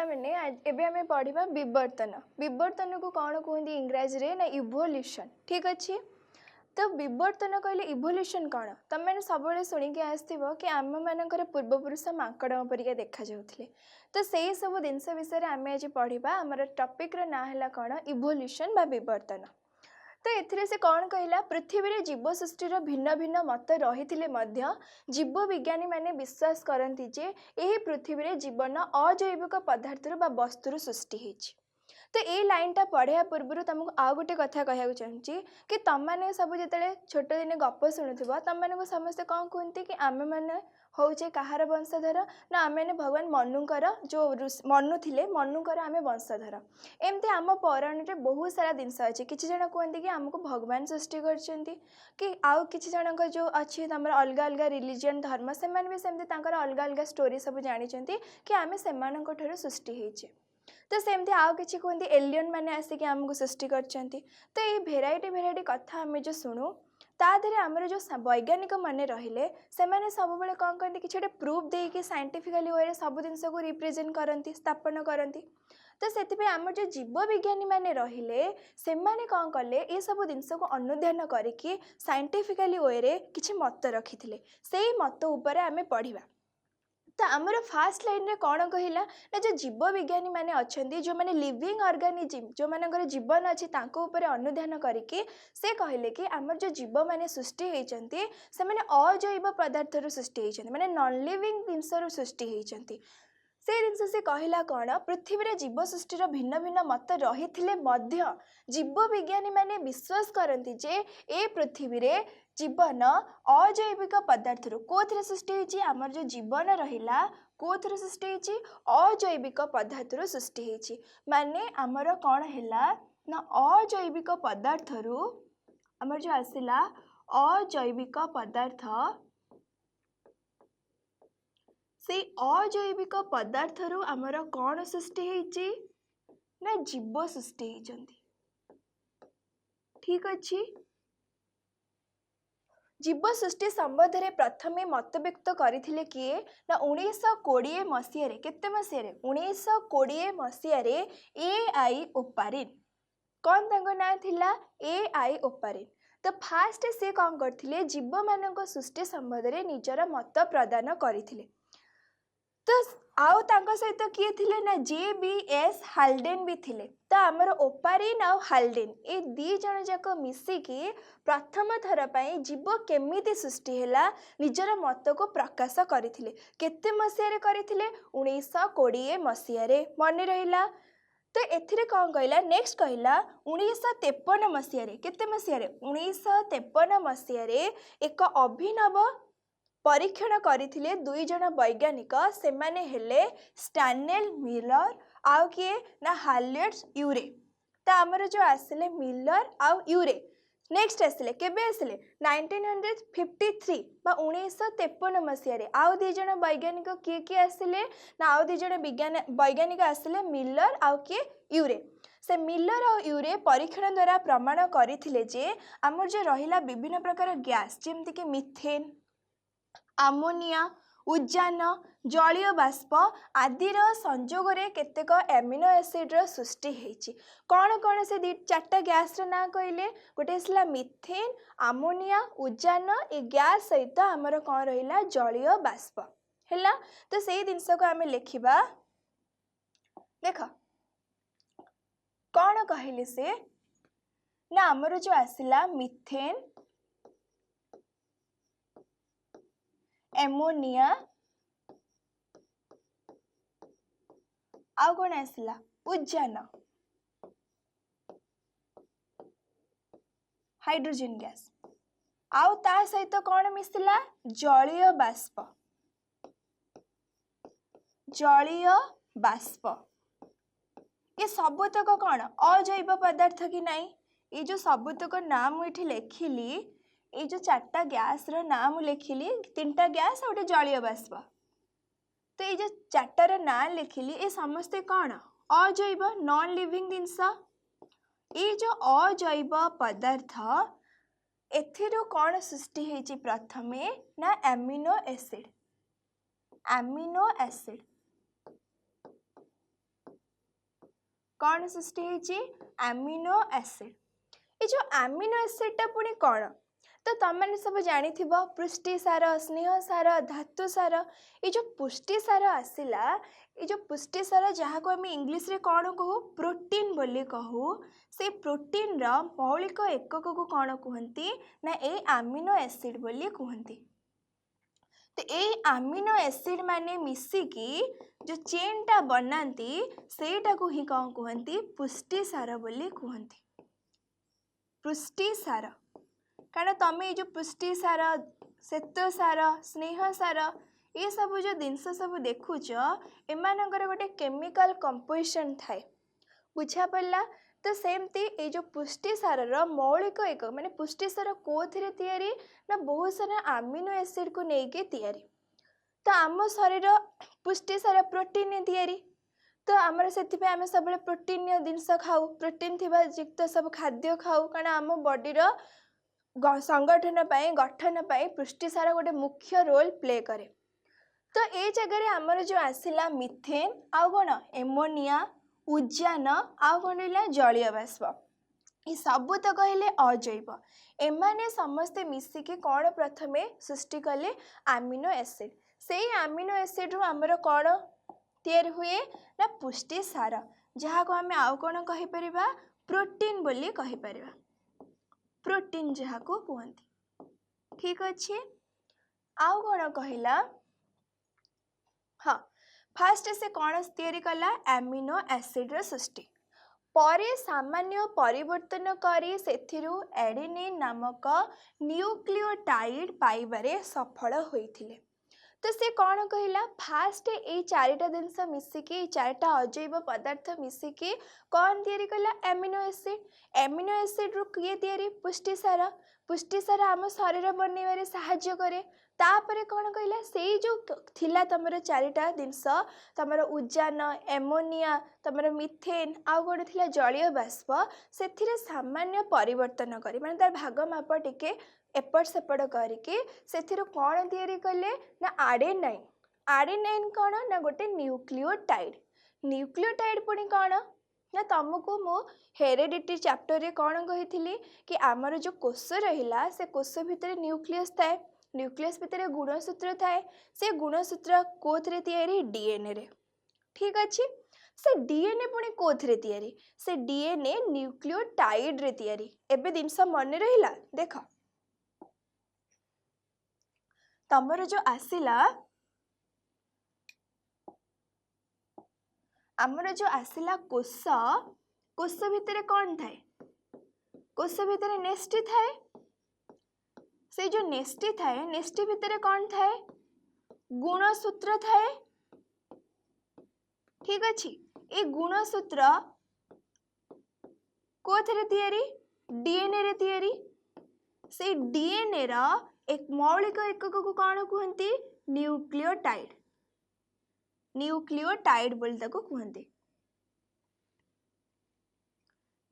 मैंने एबे हमें पढ़ा विवर्तन विवर्तन को कौन कहते इंग्राजी रे ना इवोल्यूशन ठीक अच्छे। तो विवर्तन कहले इवोल्यूशन कौन तुम मैंने सब शुणिकी आसो कि आम मानकर पूर्वपुरुष माकड़ परिका देखा जाऊे। तो से सब जिनस विषय आम आज पढ़ा आमर टॉपिक ना है कौन इवोल्यूशन बा विवर्तन। तो एथिरे से कौन कहला पृथ्वी रे जीव सृष्टिर भिन्न भिन्न मत रही जीव विज्ञानी माने विश्वास करती जे यही पृथ्वी रे जीवन अजैविक पदार्थर बा वस्तुर सृष्टि होइछि। तो ये लाइनटा पढ़ाया पूर्व तुमको आउ गोटे कथा कहूँ चाहिए कि तुम मैंने सब जिते छोट दिन गप शुणुव तुम मैंने समस्ते कौन कहते कि आम मैंने होचे कहार वंशधर ना आम मैंने भगवान मनुकर जो मनु थिले मनुकर आम वंशधर। एमती आम पौराण में बहुत सारा जिनस अच्छे किसी जन कहते कि आमको भगवान सृष्टि कि आउ किसी जनक जो अच्छी तुम अलग अलग रिलीजन धर्म से भी सेमती अलग अलग स्टोरी सब जानते कि आम से सृष्टि होइछे। तो सेमती आउ किछि कहते एलियन मैंने आसिक आमको सृष्टि करछंती। तो ये भेराइटी कथा आम जो शुणु तादे आमर जो वैज्ञानिक मैंने रहिले से मैंने सब बेले कौन करती कि प्रूफ देकी साइंटिफिकली वे सब जिनस को रिप्रेजेंट करती स्थापन करती। तो से आम जो जीव विज्ञानी मैंने रहिले से माने कौन कले ये सब जिनस को अनुधान करके साइंटिफिकली वे किछि मत रखी से मत उपर आम पढ़ा। तो आमर फास्ट लाइन रे कौन कहला ना जो जीव विज्ञानी मैंने अच्छा जो मैंने लिविंग ऑर्गेनिज्म जो मानकर जीवन अच्छी ऊपर अनुधान करके से कहले कि आमर जो जीव मैंने सृष्टि होती से मैंने अजैव पदार्थर सृष्टि होती मैंने नॉन लिविंग जिनसर सृष्टि होती। से जिनस से कहला कौन पृथ्वी रे जीव सृष्टिर भिन्न भिन्न मत रही जीव विज्ञानी मैंने विश्वास करती जे ए पृथ्वी रे जीवन अजैविक पदार्थर कौन सृष्टि होती आमर जो जीवन रहा कौन सृष्टि होती अजैविक पदार्थर सृष्टि होती माने आमर कौन है ना अजैविक पदार्थर आमर जो आसला अजैविक पदार्थ से अजैविक पदार्थर आमर कौन सृष्टि होती ना जीव सृष्टि होती ठीक अच्छे। जीव सृष्टि संबंध में प्रथमे मत व्यक्त करथिले किए ना 1920 मसीह केते मसीह 1920 मसीह AI ओपारिन कौन तांको ना थिला AI ओपारिन। तो फास्ट से कौन करथिले जीव मानक सृष्टि संबंध में निजर मत प्रदान करथिले। तो आउ तांको सहित किए थिले ना JBS हाल्डेन भी थिले। तो आमर ओपारिन आउ हाल्डेन ए दी जन जाक मिसिकी प्रथम थर पाई जीव केमिति सृष्टि हैला निजर मत को प्रकाश करथिले केते मसीह रे करथिले 1920 मसीह रे मन रहिला। तो एथिरे कौन कहला नेक्स्ट कहला 1953 मसीह रे केते मसीह रे 1953 मसीह रे एक अभिनव परीक्षण करथिले दुई जन वैज्ञानिक से माने हेले स्टैनेल मिलर आउ किए ना हार्लेट्स यूरे। तो आमर जो आसिले मिलर आउ यूरे नेक्स्ट आसिले केबे आसिले 1953 बा 1953 मसीह आउ दी जन वैज्ञानिक किए किए आसिले ना आउ दी जन वैज्ञानिक आसिले मिलर आउ किए यूरे। से मिलर आउ यूरे परीक्षण द्वारा प्रमाण करथिले जे आमर जो रहिला विभिन्न प्रकार गैस जेमति कि मीथेन आमोनिया उद्यान जलीय बाष्प आदिर संजोग केतेक एमिनो एसिड सृष्टि होती कौन कौन से चार्टा गैस ना कहले गोटे आसला मिथेन आमोनिया उद्यान ए गैस सहित आमर कौन रहा जलीय बाष्प है। तो से जिनस को आम लिखा देख कौन कहले से ना आमर जो आसला मिथेन एमोनिया आउ कौन आसला उद्यान हाइड्रोजन गैस आउ ता सहित कौन मिसला जलीय बाष्प ये सबुतक कौन अजैव पदार्थ कि नहीं। ये जो सबुतक नाम ये लिखिली ये जो चार्टा गैस रो नाम लिखिली तीनटा गैस और जलीय बाष्प। तो ये जो चार्टार ना लिखिली ये समस्ते कौन अजैव नॉन लिविंग जिनस। ये जो अजैव पदार्थ एथिरो कौन सृष्टि होती प्रथमे ना एमिनो एसिड कौन सृष्टि होइछि अमीनो एसिड। ये जो अमीनो एसिडटा पुणी कौन तो तुमने सब जानी पुष्टि सार स्नेह सार धातु सार ये जो पुष्टि सार आसला ये जो पुष्टि सार जहाँ को आम इंग्लीश रे कौन कहू प्रोटीन बोली कहू से प्रोटीन रो मौलिक एकक को कौन कहती ना ए अमीनो एसिड बोली कहती। तो ये अमीनो एसिड माने मिसिकी जो चेन टा बनाती सेटा को ही कौन कहती पुष्टि सार बोली कहती। पुष्टि सार कारण तुम ये जो पुष्टि सार श्वेत सार स्नेह सार ये सब जो जिनस सब देखुच एमानकर गोटे केमिकल कंपोजिशन थाए बुझा पड़ा। तो सेमती ये जो पुष्टि सार मौलिक एक माने पुष्टि सार कोथिरे तैयारी ना बहुत सारा अमीनो एसिड को लेके तैयारी। तो आम शरीर पुष्टि सार प्रोटीन तैयारी तो आमर से आम सब प्रोटीन जिनस खाऊ प्रोटीन थिबा युक्त सब खाद्य खाऊ कारण आम बॉडीर संगठन गठन पुष्टि सार गोटे मुख्य रोल प्ले करे। तो ये जगह आमर जो आसला मिथेन आउ कौन एमोनिया उद्यान आउ कौन रहा जलीय बाष्प ये सब तो कहले अजैव एमाने समस्ते मिसिकी कौन प्रथमे सृष्टि कले अमीनो एसिड से अमीनो एसिड रु आमर कौन तैयारी हुए ना पुष्टि सार जहाँ को आम आउ कौन कहि परिबा प्रोटीन बोली कहि परिबा प्रोटीन जहाँ को कहती। ठीक अच्छे आउ कौन कहला हाँ फास्ट से कौन तैयारी कला अमीनो एसिड रो सृष्टि परे सामान्य परिवर्तन करी सेथिरु एडेनिन नामक न्यूक्लियोटाइड पाइबारे सफल होइथिले। तो से कौन कहला फास्ट ये चारिटा जिनस मिसिकी चारिटा अजैव पदार्थ मिसिकी कौन तैयारी कला एमिनो एसिड रु किए तैयारी पुष्टि सार आम शरीर बनइबारे साहाय्य करे। तापरे कौन कहला से जो थिला तमर चारिटा जिनस तमर उद्यान एमोनिया तमर मिथेन आउ गोटे थिला जलीय बाष्प सेथिरे सामान्य परिवर्तन करी माने तार भाग माप टिके एपट सेपट करके सेथिरो कौन तैयारी कले ना आडेनाइन कौन ना गोटे न्यूक्लियोटाइड पुणी कौन ना तुमको मु हेरेडिटी चैप्टर रे कौन कही कि आमर जो कोष रहिला से कोष भितर न्यूक्लियस थाए न्यूक्लियस भितर गुणसूत्र थाए से गुणसूत्र कोथरे तैयारी डीएनए रे। ठीक अच्छे से डीएनए पुणी कोथरे तैयारी से डीएनए न्यूक्लियोटाइड रे तैयारी। एबे जिनस मन रहिला देख तमर जो आसिला आमर जो आसिला कोष भितर कौन थाए कोष भितर नेस्टी थाए से जो नेस्टी थाए नेस्टी भितर कौन थाए गुणसूत्र थाए। ठीक अच्छे ये गुणसूत्र कोथरे तैयारी डीएनए रे तैयारी से डीएनए रा एक मौलिक एकक को कौन कहते न्यूक्लियोटाइड बोली ताको कहते।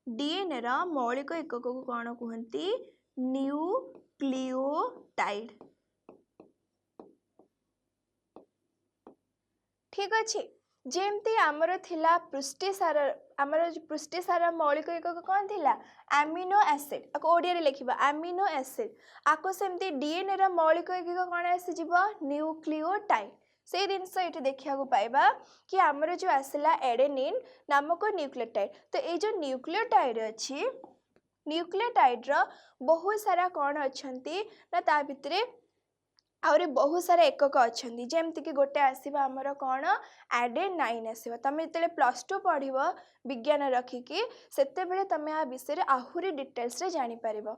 डीएनए रा मौलिक एकक को कौन कहते न्यूक्लियोटाइड। ठीक अच्छे जेमती आमर थिला पुष्टि सार मौलिक एकक कौन थिला अमीनो एसिड आको ओडिया रे लिखिबा अमीनो एसिड आको सेमती डीएनए रा मौलिक एकक कौन आसी जिवो न्यूक्लियोटाइड से जिनस ये देखा पाइबा कि आमर जो आसला एडेनिन नामक न्यूक्लियोटाइड। तो ये जो न्यूक्लियोटाइड अच्छी न्यूक्लियोटाइड रो बहुत सारा कौन अच्छंती ना ता भितरे आउरे बहुत सारा एकक अच्छा जमती कि गोटे आसवा आमर कौन एडेनाइन आसवा तुम जो +2 पढ़व विज्ञान रखिकी सेते बेले तुम आ विषय आहुरी डिटेल्स रे जानी परिबो।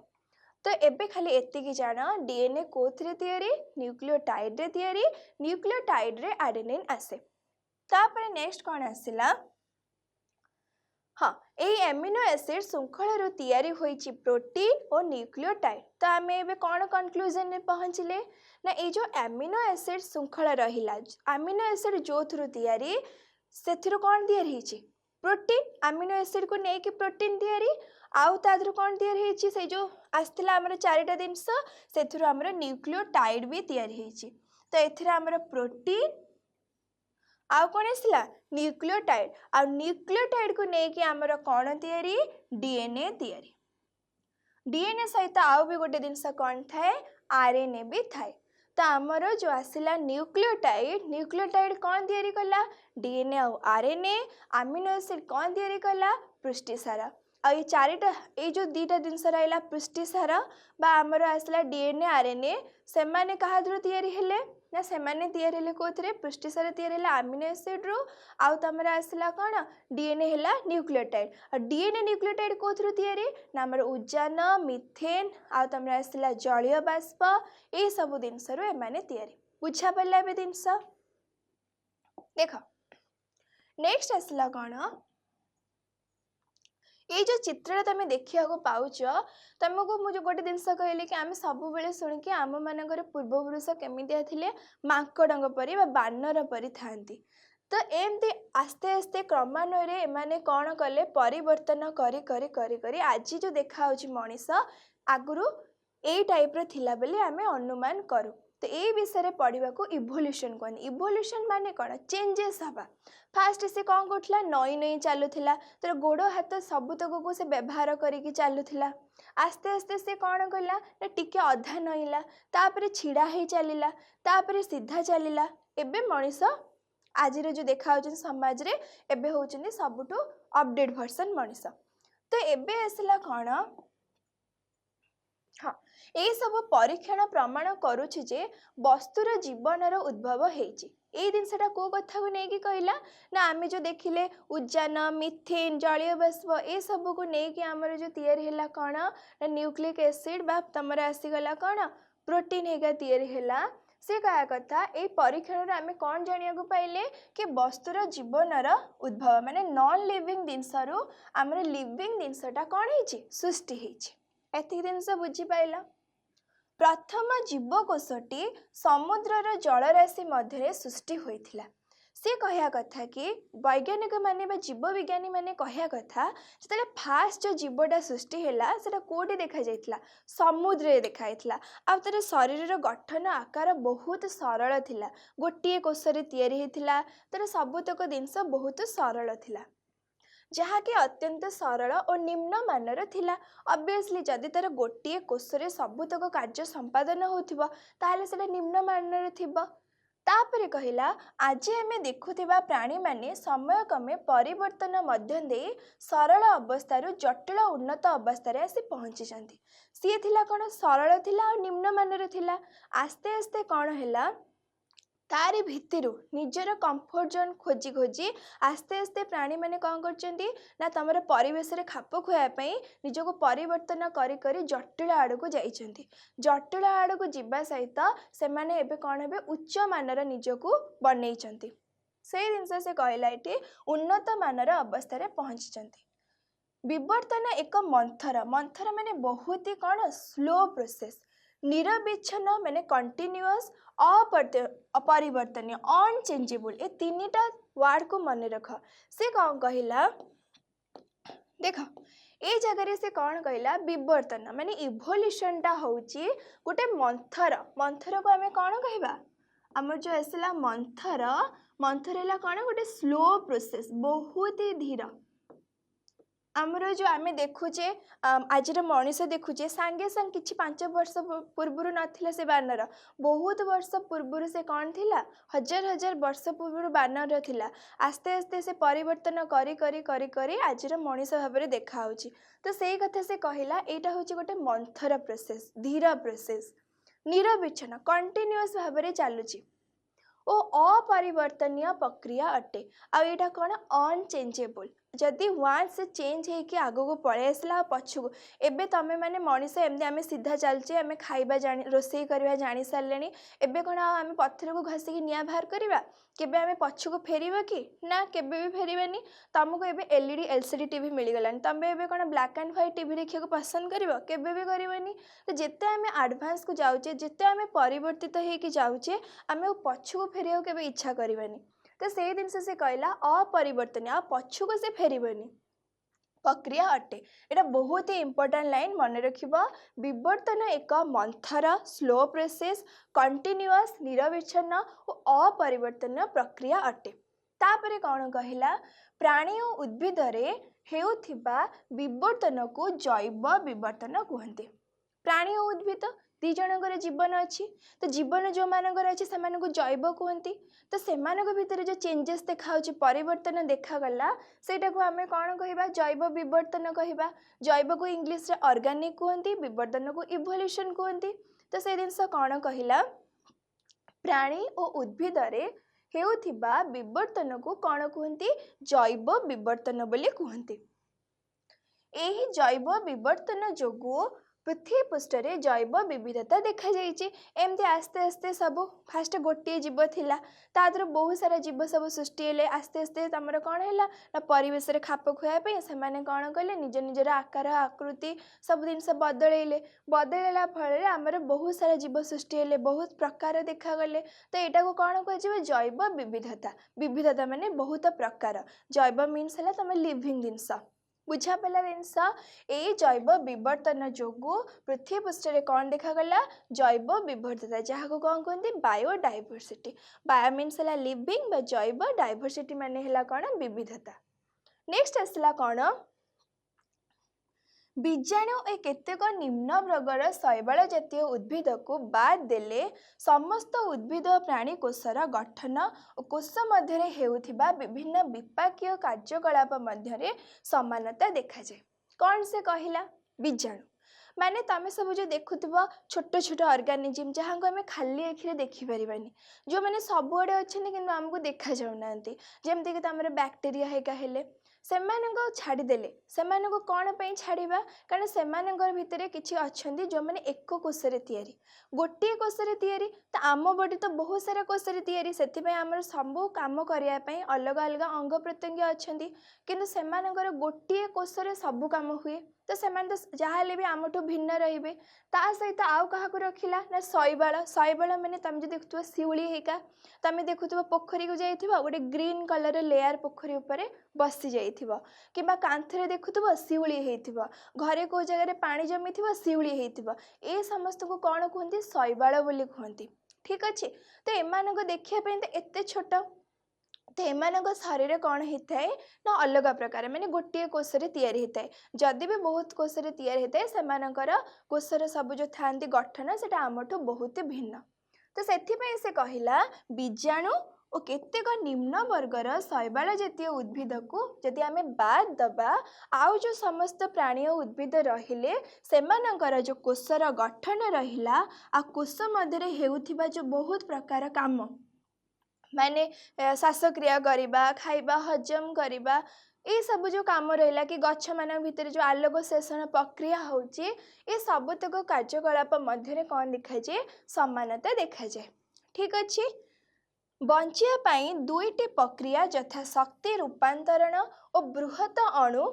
तो एबे खाली एतिकी जान डीएनए कोथरे तैयारी न्यूक्लियोटाइड रे तैयारी न्यूक्लियोटाइड रे एडेनिन आसे। तापर नेक्स्ट कौन आसिला हाँ यही एमिनो एसिड श्रृंखल तैयारी होइछि प्रोटीन और न्यूक्लियोटाइड। तो आम ए कौन कनक्लूजन में पहुँचले ना ये जो एमिनो एसिड श्रृंखल रहिला एमिनो एसिड जो थ्रु तैयारी से कौन तैयारी होइछि प्रोटीन एमिनो एसिड को लेकिन प्रोटीन तैयारी आउ तादर कौन तैयारी होइछि से जो आसला आमर चारिटा जिनस से आमर न्यूक्लियोटाइड भी तैयारी होइछि। तो एथिरे आमर प्रोटीन आउ कौन आसला न्यूक्लियोटाइड आ न्यूक्लियोटाइड को लेकिन आमर कौन तैयारी डीएनए तैयारी डीएनए सहित आउ भी गोटे जिनस कौन थाए आरएनए भी थाए तो आमर जो आसला न्यूक्लियोटाइड कौन तैयारी कला डीएनए आउ आरएनए अमीनो एसिड कौन तैयारी कला पुष्टिसार आ ये चारिटा ये जो दीटा जिनस रहा पुष्टिसार बा आमर आसला डीएनए आरएनए से माने कहा द्वारा तैयारी हेले ना से माने तैयारी हेले कोथरे पुष्टिसार तैयारी हेला अमीनो एसिड रु आउ तमर आसला कौन डीएनए हेला न्यूक्लियोटाइड आ डीएनए न्यूक्लियोटाइड कोथरो तैयारी ना आमर उजान मिथेन आउ तमर आसला जलीय बाष्प ए सब जिनस रु एमाने तैयारी बुझा पड़ला बे जिनस देख नेक्स्ट आसला कौन ये जो चित्र तुम देखा पाच तुमको मुझे गोटे जिनस कहली कि आम सब शुणिकी आम मानकर पूर्वपुरुष केमितिया थिले माकड़ परी बानर परी था तो एमती आस्ते आस्ते क्रमान्वय एमाने कौन कले परिवर्तन करी करी करी करी आज जो देखा मनीष आगुरी ए टाइप्र थिला बेले आमे अनुमान करूँ तो ये विषय पढ़ा को इवोल्यूशन कहते इवोल्यूशन माने कौन चेंजेस हवा फास्ट से कौन करूला नई नई चलुला तर गोड़ हाथ सबुतक को से व्यवहार करके चलुला आस्ते आस्ते से कौन कला टिके अधा नईला तापर छिड़ा ही चलला तापर सीधा चलला एबे मनीष आज जो देखा समाज रे एबे होचंदी सबुठु अपडेट वर्जन मनीष तो एबे आसला कौन हाँ ये सब परीक्षण प्रमाण करुछि जे वस्तुर जीवनर उद्भव होइछि ए जिनसटा को कथा को लेकिन कहला ना आमे जो देखिले उजान मिथेन जलीय बाष्प ए सब को लेकिन आमर जो तैयारी हैला कौन ना न्यूक्लिक एसिड बा तमर आसीगला कौन प्रोटीन हेगा तैयारी हैला से कहा कथा ए परीक्षण आमे कौन जानिया को पाइले कि वस्तुर जीवनर उद्भव माने नॉन लिविंग जिनसरु आमर लिविंग जिनसटा कौन होइछि सृष्टि होइछि एति जिनस बुझी पाइला प्रथम जीवकोशटी समुद्रर जलराशि मध्य सृष्टि होइथिला से कहया कथा कि वैज्ञानिक माने बा जीव विज्ञानी माने कहया कथा जतले फास्ट जो जीवटा सृष्टि हैला सेटा कोडी देखा जाइथिला समुद्र रे देखा जाइथिला आ तार शरीर गठन आकार बहुत सरल थिला गोटिए कोशरे तैयारी हेथिला तार सबुतक जिनस बहुत सरल थिला जहाँकि अत्यंत सरल और निम्न मानर थिला ऑब्वियसली जदि तार गोटे कोशरे सबुतक कार्य संपादन होथिबो ताहले सेटा निम्न मानर थिबो तापरे कहिला आज आमे देखुथिबा प्राणी माने समय क्रमे परिवर्तन मध्य दे सरल अवस्था जटिल उन्नत अवस्था रे आसी पहुंची जांती सी थिला कोन सरल थिला और निम्न मानर थिला आस्ते आस्ते कोन हैला तारी भितरु निजर कंफर्ट जोन खोजी खोजी आस्ते आस्ते प्राणी माने कौन करचंती ना तमर परिवेश रे खाप खुआ पई निजको परिवर्तन करी करी जटिल आड़ को जाइछंती जटिल आड़ को जिबा सहित से माने एबे कौन हेबे उच्च मानर निजको बनेइछंती से जिनस से कहला एटी उन्नत मानर अवस्था रे पहुंचचंती विवर्तन एक मंथर मंथर माने बहुत ही कौन स्लो प्रोसेस निरविच्छिन्न माने कंटिन्यूअस अपरिवर्तनीय अनचेंजेबल ए तीनटा वर्ड को मन रख से कौन कहला देख ए जगह से कौन कहला विवर्तन माने इवोल्यूशन टा होची गोटे मंथर मंथर को आमे कौन कहबा हमर जो आसला मंथर मंथर हैला कौन गोटे स्लो प्रोसेस बहुत ही धीर आमर जो आम देखुचे आज मनीष देखुचे सांगे सांग किछि 5 वर्ष पूर्व नथिला से बानर बहुत वर्ष पूर्व से कौन थिला हजार हजार वर्ष पूर्व बानर थिला आस्ते आस्ते से परिवर्तन करी करी करी करी आज मनीष भाव में देखा होची तो से कथा से कहला एटा होची गोटे मंथर प्रोसेस धीर प्रोसेस निरविच्छिन्न कंटिन्यूअस भाव में चलुची ओ अपरिवर्तनीय प्रक्रिया अटे आ एटा कौन अनचेंजेबल जदि वान्स चेंज है कि आगो को पळे आसला पछुको एबे तमे माने मनीष एमदी आमे सीधा चलचे आमे खाइबा जानि रोसई करबा जानि सारलेनी एबे कोन आमे पत्थर को घसी की निया बाहर करबा केबे आमे पछुको फेरिबा कि ना केबे भी फेरिबानी तुमको एबे एलईडी एलसीडी टीवी मिल गलानी तमे एबे कोन ब्लैक एंड व्हाइट टीवी देखिया को पसंद करबो केबे भी करबानी तो जेते आमे एडवांस को जाउचे जेते आमे परिवर्तित हे कि जाउचे आमे पछुको फेरियो केबे इच्छा करबानी तो से दिन से कहला अपरिवर्तनीय आ पछुको से फेरबनी प्रक्रिया अटे एटा बहुत ही इंपोर्टेंट लाइन मन रखिबा विवर्तन एक मंथर स्लो प्रोसेस कंटिन्यूअस निरविच्छिन्न और अपरिवर्तनीय प्रक्रिया अटे तापरे कौन कहला प्राणी और उद्भिद रे हेउथिबा विवर्तन को जैव विवर्तन कहते। प्राणी और उद्भिद दी जनकर जीवन अच्छी तो जीवन जो मानकर अच्छे से जैव कहती तो से भितर जो चेंजेस देखा परिवर्तन देखागला सेटा को आम कौन कह जैव विवर्तन कह। जैव को इंग्लीश रे ऑर्गेनिक कहती विवर्तन को इवोल्यूशन कहती। तो से जिनस कौन कहला प्राणी और उद्भिद रे हेउथिबा विवर्तन को कौन कहती जैव विवर्तन बोली कहती। एही जैव विवर्तन जोगु पृथ्वी पृष्ठरे जैव विविधता देखा जाइए। एमती आस्ते आस्ते सब फास्ट गोटे जीव थिला तादर बहुत सारा जीव सब सृष्टि हेले आस्ते आस्ते तमर कौन है ना परिवेश रे खाप खुआई से कौन कले निज निजर आकार आकृति सब जिनस बदलला फल आमर बहुत सारा जीव सृष्टि हेले बहुत प्रकार देखागले। तो यहाँ को कौन कह जैव विविधता। विविधता माने बहुत प्रकार। जैव मीन्स है तुम लिविंग जिनस बुझा पड़ा जिनस। ये जैव विवर्तन जोगु पृथ्वी पृष्ठ कौन देखागला जैव विविधता जहाँ को कौन कहते बायोडाइवर्सिटी। बायो मीन्स है लिविंग जैव डाइवर्सिटी माने है कौन विविधता। नेक्स्ट आसला कौन बीजाणु ए केतेक निम्न वर्गर शैवाल जातीय उद्भिद को बाद देले समस्त उद्भिद प्राणी कोषर गठन और कोष मध्य हेउथिबा विभिन्न विपाकीय कार्यकलाप मध्य समानता देखा जाए। कौन से कहला बीजाणु माने तमें सब जो देखुव छोट छोट ऑर्गेनिज्म जहाँ को आम खाली आखिरे देखिपारानी जो मैंने सबुआड़े अच्छा कि आमको देखा जाऊना जमतीक तुम बैक्टेरिया हेका हेले से छाड़देले से कौन पर छाड़ा कारण से भितर किसी अच्छा जो मैंने एक कोषरे तैयारी गोटे कोषरे तैयारी तो आम बॉडी तो बहुत सारा कोषरे तैयारी से आमर सब कम करने अलग अलग अंग प्रत्यंग अच्छा किंतु से गोटे कोषरे सब कम हुए तो से जहाँ भी आमठू भिन्न रे ता सहित आउ क्या रखिला ना शैवाल। शैवाल मैंने तुम जो देखुव शिउली हेका तुम देखुव पोखरी को जाइए गोटे ग्रीन कलर लेयर पोखरी उपर बसी जाइए कि कांथरे देखुव शिउली होइथिबो घरे को जगह पानी जमी थी शिउली होइथिबो ए समस्त को कौन कहते शैवाल बोली कहते। ठीक अच्छे तो एमान देखापी तो एत छोट तो एमान शरीर कौन होता है ना अलग प्रकार मैंने गोटे कोषरे तैयारी होता है जदि भी बहुत कोषरे तैयारी होता है से कोषर सब जो था गठन से आमठू बहुत भिन्न। तो से कहला बीजाणु और केतेक निम्न वर्गर शैवाल जातीय उद्भिद को जदि आम बाद दबा आउ जो समस्त प्राणी और उद्भिद रहिले सेमानकर जो कोषर गठन रहिला आ कोष मध्य हेउथिबा जो बहुत प्रकार काम माने श्वासक्रिया करवा खाइबा हजम करवा ये सब जो काम रहा कि गछ मान भितर जो आलोक शोषण प्रक्रिया होची ये सबतक कार्यकलाप मध्य कौन देखा जाए समानता देखा जाए। ठीक अच्छे बंचिया पाई दुईटी प्रक्रिया यथा शक्ति रूपांतरण और बृहत अणु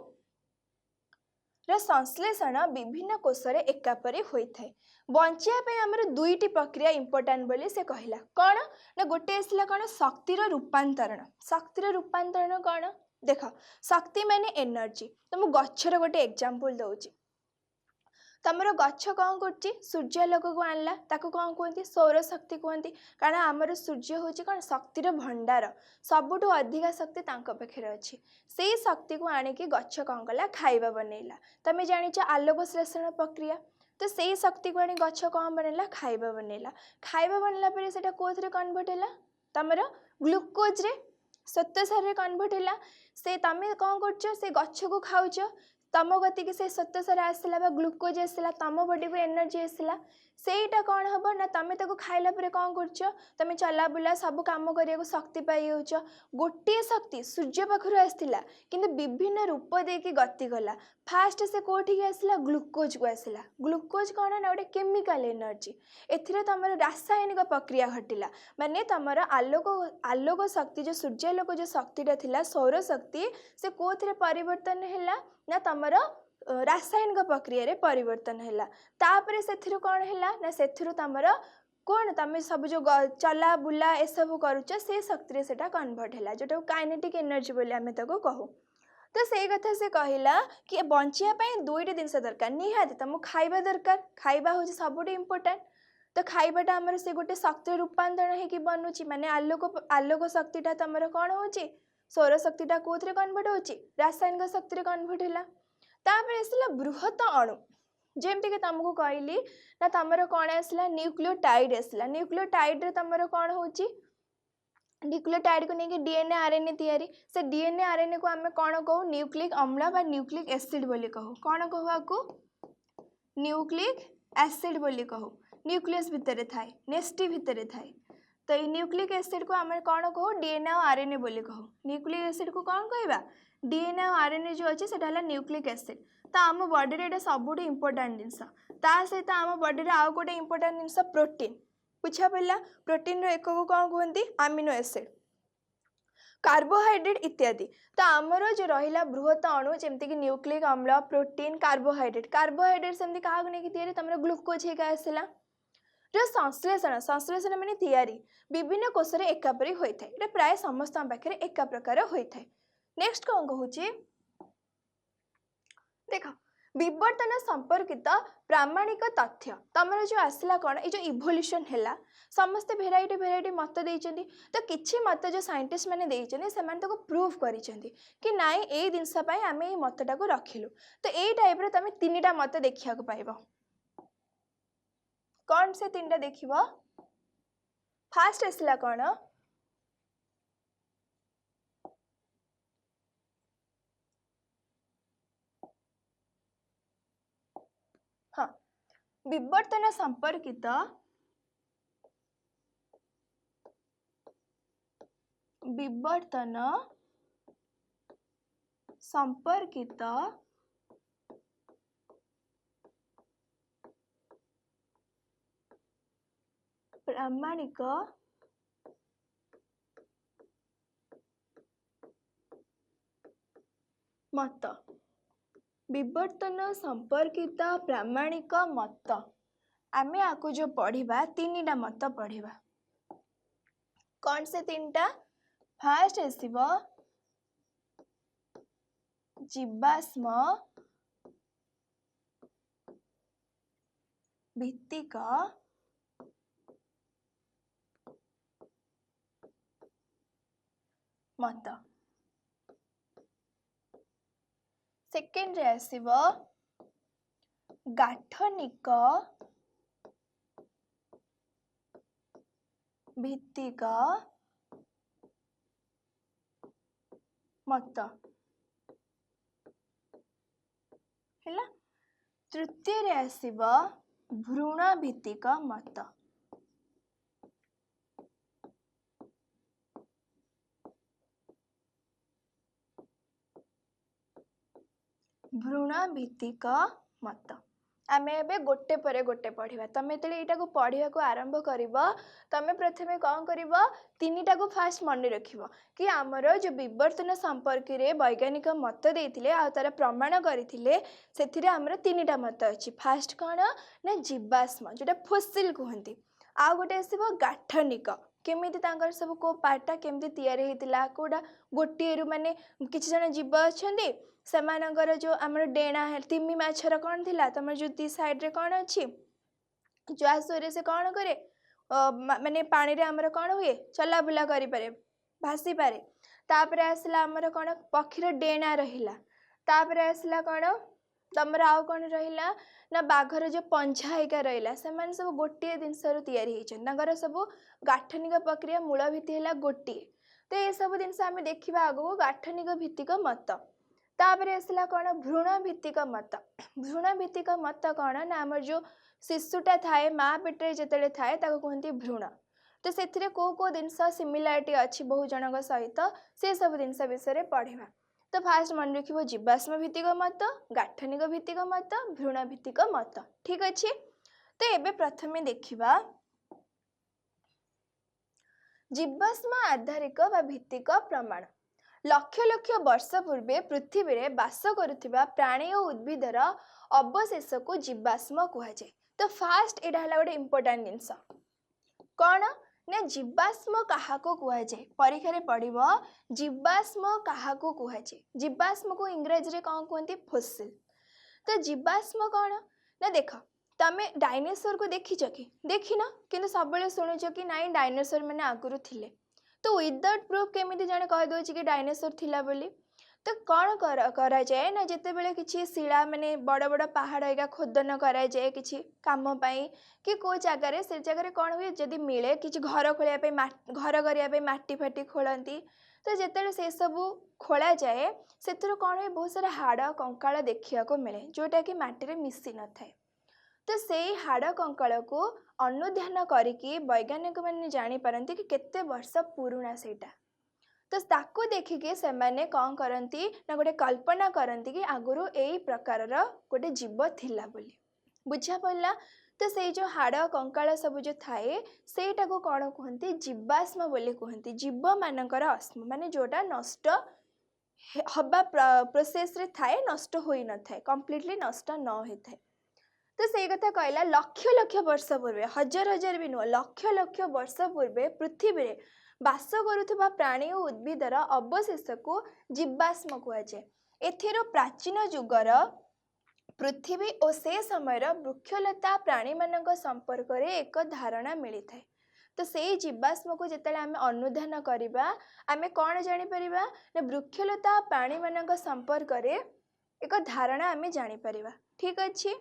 संश्लेषण विभिन्न कोषरे एकापरी होता है। बंचिया आमर दुईटी प्रक्रिया इंपोर्टाट बोली से कहला कौन ना गोटे आसला कौन शक्तिर रूपांतरण। शक्तिर रूपांतरण कौन देख शक्ति माने एनर्जी। तो मु गच्छर गोटे एग्जांपल दउची तमर गच्छ कौन कर सूर्यालोक को आणला ताको कौन कहते सौर शक्ति कहते कारण आमर सूर्य हूँ कौन शक्तिर भंडार सबुठ अधिका शक्ति पाखे अच्छी से शक्ति को आणिकी गच्छ कौन कला खाइबा बनैला। तुम जानिच आलोक श्लेषण प्रक्रिया तो से शक्ति को आनी गच्छ कौन बनैला खाइबा बनैला। खाइबा बनला पर सेटा कोथरे कन्वर्ट हैला तमर ग्लूकोज रे श्वेतसार रे कन्वर्ट हैला से तमे कौन करछ से गच्छ को खाउछ तम गति के से श्वेतसार आसला ग्लूकोज आसला तम बॉडी को एनर्जी आसला सेटा कौन हम ना तुम ताको खाइला परे कौन करछ तुम चला बुला सब काम करिया को शक्ति पाई होछ। गोटे शक्ति सूर्य पाखरु आसला किंतु विभिन्न रूप देकी गति गला फास्ट से कोठी आसला ग्लूकोज को आसला। ग्लूकोज कौन ना गोटे केमिकल एनर्जी एथिरे तमर रासायनिक प्रक्रिया घटिला माने तमर आलोक शक्ति जो सूर्यालोक जो शक्तिटा थिला सौर शक्ति से कोथरे परिवर्तन हैला ना तमर रासायनिक प्रक्रिया रे परिवर्तन हैला तापरे सेथिरु कौन हैला ना सेथिरु तमर कौन तुम सब जो चला बुला ए सब करुच से शक्ति सेटा कन्वर्ट हैला जोटा काइनेटिक एनर्जी बोली आमे ताको कहू। तो से कथा से कहला कि बंचिया पई दुईटी जिनस दरकार निहाती तुमको खाइबा दरकार खाइबा होची सबुठी इंपोर्टेंट तो खाइबाटा आमर से गोटे शक्ति रूपांतरण होगी बनूची माने आलोक शक्तिटा तुम कौन हो सौर शक्तिटा कौन कन्वर्ट हो रासायनिक शक्ति कन्वर्ट है तापर आसला बृहत अणु जेमती कि तुमको कहली ना तुमर कौन आसला न्यूक्लियोटाइड आसला न्यूक्लियोटाइड रे तुमर कौन हो न्यूक्लियोटाइड को लेकिन डीएनए आरएनए तैयारी से डीएनए आरएनए को आम कौन कहू न्यूक्लिक अम्ल बा न्यूक्लिक एसिड बोली कहू कौन कहू आपको न्यूक्लिक एसिड बोली कहू न्यूक्लियस भितर थाए नेस्टी भितर थाए तो ये न्यूक्लिक एसिड को आम कौन कहू डीएनए और आरएनए बोली कहू न्यूक्लिक एसिड को कौन कहवा डीएनए और आरएनए जो अच्छे से न्यूक्लिक एसिड तो आम बॉडी रे सबुठ इंपोर्टेंट जिनस ता सहित आम बॉडी रे आउ गोटे इंपोर्टेंट जिनस प्रोटीन बुझा पड़ा प्रोटीन रो एक को कौन कहते अमीनो एसिड कार्बोहाइड्रेट इत्यादि तो आमर जो रहा बृहत अणु जमती कि न्यूक्लिक अम्ल प्रोटीन कार्बोहाइड्रेट सेमती क्या नहीं तुम ग्लूकोज होगा आसला संश्लेषण संश्लेषण माने तैयारी विभिन्न कोश एकापरी होता है प्राय समस्त पाखे एका प्रकार होता है नेक्स्ट कौन कहूँ देख विवर्तन संपर्कित प्रामाणिक तथ्य तुम जो आसला कौन ये जो इवोल्यूशन है समस्ते भेराइटी भेराइटी मत देते तो किसी मत जो साइंटिस्ट मैंने देते से प्रूफ कर कि नाई ये जिनसपाई आम ये मतटा को रखिलु तो यही टाइप रे तुम तीन मत देखा पाइब कौन से तीन देख फास्ट आसला कौन हाँ विवर्तन संपर्कित प्रामाणिक मत विवर्तन संपर्कित प्रामाणिक मत आम आपको जो पढ़ा तीन मत पढ़ा कौन से तीन टा फास्ट आसव जीवाश्म भित्तिक मत सेकेंड रे आसव गाठनिक भित्तिक मत है तृतीय रे आसव भ्रूण भित्तिक मत भ्रूण भित्तिक मत आम ए गोटे पर गोटे पढ़ा तुम जो यहाँ को पढ़ा को आरंभ कर तुम प्रथम कौन कर तीन टा को फास्ट मन रख कि आमर जो विवर्तन संपर्क रे वैज्ञानिक मत देते तार प्रमाण करते से आमर तीन टा मत अच्छी फास्ट कौन ना जीवाश्म जोटा फोसिल कहते आउ गोटे आसव गाठनिक केमिति सब को पार्टा केमती तैयारी होता कौटा गोटे माने किसी जन जीव अच्छा सेमानकर जो आमर डेणा है तिमी माछर कौन थिला तुम जो दी साइड रे कौन अच्छी जो आसरे से कौन करे माने पानी रे आमर कौन हुए चला बुला करि पारे भासी पारे तापर आसला आमर कौन पक्षीर डेणा रहिला तापर आसला कौन तमर आउ कौन रहिला ना बाघर जो पंछा हैका रहिला सेमान सब गोटे जिनस तैयारी होइछन सब गाठनिक प्रक्रिया मूल भित्ति है गोटे तो ये सब जिनस आम देखा आगो गाठनिक भित्तिक मत तापर आसला कौन भ्रूण भित्तिक मत कौन ना आमर जो शिशुटा थाए माँ पेटे जिते थाए कहते भ्रूण तो से को जिनस सिमिलारिटी अच्छी बहु जन सहित से सब जिनस विषय पढ़ा तो फास्ट मन रख जीवाश्म भित्तिक मत गाठनिक भित्तिक मत भ्रूण भित्तिक मत ठीक अच्छे तो ये प्रथमे देखा जीवाश्म आधारिक भित्तिक प्रमाण लक्ष लक्ष वर्ष पूर्वे पृथ्वी रे बास करुथिबा प्राणी और उद्भिदर अवशेष को जीवाश्म कहुए तो फास्ट यहाँ है गोटे इंपोर्टेंट जिनस कौन ना जीवाश्म क्या कहुए परीक्षा रे पढ़िबो जीवाश्म क्या कहुए जीवाश्म को इंग्रजी रे कौन कहते फोसिल तो जीवाश्म कौन ना देख तमे डायनासोर को देखिच कि देखिन किंतु सब शुणुच कि नाई डायनासोर मैंने आगुरी थिले तो विदाउट प्रूफ केमिति जने कह दउछि कि डायनासोर थिला बोली। तो कौन करा जाए ना जिते बेले किछि शिला माने बड़ बड़ पहाड़ एगा खोदन करा जाए किछि काम पाई कि को जगार से जगह कौन हुए जदि मिले किछि घर खोलिया पे घर करिया पे माटी फाटी खोलती तो जिते से सब खोला जाए से कौन हुए बहुत सारा हाड़ कंकाल देखा को मिले जोटा कि माटी रे मिसी न थाए। तो से हाड़ कंकाल को अनुध्यान करिकी वैज्ञानिक मैंने जानी पारती कि केते वर्ष पुराना सेटा। तो ताकू देखिके से माने कौन करती ना गोटे कल्पना करती कि आगुरु यही प्रकार गोटे जीव थिला बोली बुझा पड़ा। तो से जो हाड़ कंकाल सब जो थाए सेटा को कौन कहते जीवाश्म बोली कहते जीव मानकर अस्म माने जोटा नष्ट हवा प्रोसेस रे थाए नष्ट होई न थाए कंप्लीटली नष्ट न होता है। तो से कथा कहला लक्ष लक्ष वर्ष पूर्वे हजार हजार भी नुह लक्ष लक्ष वर्ष पूर्वे पृथ्वी रे बास करुवा प्राणी और उद्भिदर अवशेष को जीवाश्म कहुए। एथिरो प्राचीन जुगर पृथ्वी और से समय वृक्षलता प्राणी मान संपर्क में एक धारणा मिली थाए। तो से जीवाश्म को जिते आम अनुधान करवा आम कौन जापर ना वृक्षलता प्राणी मान संपर्क में एक धारणा आम जापर। ठीक अच्छे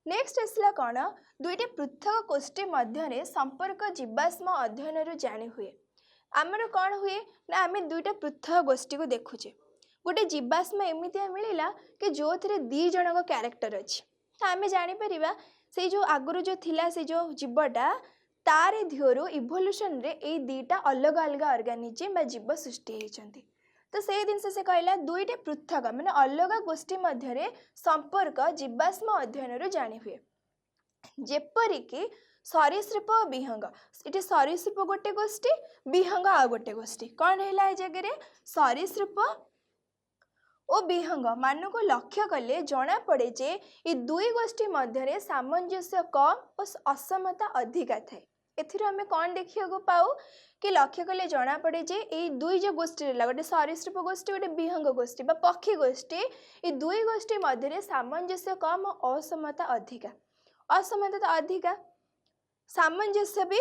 नेक्स्ट आसला कौन दुईटी पृथक गोष्ठी मध्य संपर्क जीवाश्म अध्ययन जानी हुए। आमर कौन हुए ना आम दुईटा पृथक गोष्ठी को देखुचे गोटे जीवाश्म एमती मिलला कि जो थे दी जन क्यारेक्टर अच्छी तो आम जापर से जो आगुरी जो थिला से जो जीवटा तार दिहरु इवोल्यूशन रे ए दीटा अलग अलग ऑर्गेनिजम बा जीव सृष्टि होती। तो से दिन से कहला दुईटे पृथक माने अलग गोष्ठी मध्य संपर्क जीवाश्म अध्ययन जानी हुए। जेपरिक सरीसृप और विहंग ये सरीसृप गोटे गोष्ठी विहंग आ गोटे गोष्ठी कौन है जगह सरीसृप और विहंग मान को लक्ष्य कले जना पड़े जे ये दुई गोष्ठी मध्य सामंजस्य कम और असमता अधिका थाए। एथिरो आमे कौन देखिया पाऊ कि लक्ष्य कले जना पड़े जे ये दुई जो गोष्ठी रहा गोटे सरीसृप गोष्ठी गोटे विहंग गोष्ठी बा पक्षी गोष्ठी ये दुई गोष्ठी मध्य सामंजस्य कम और असमता अधिका। असमता तो अधिका सामंजस्य भी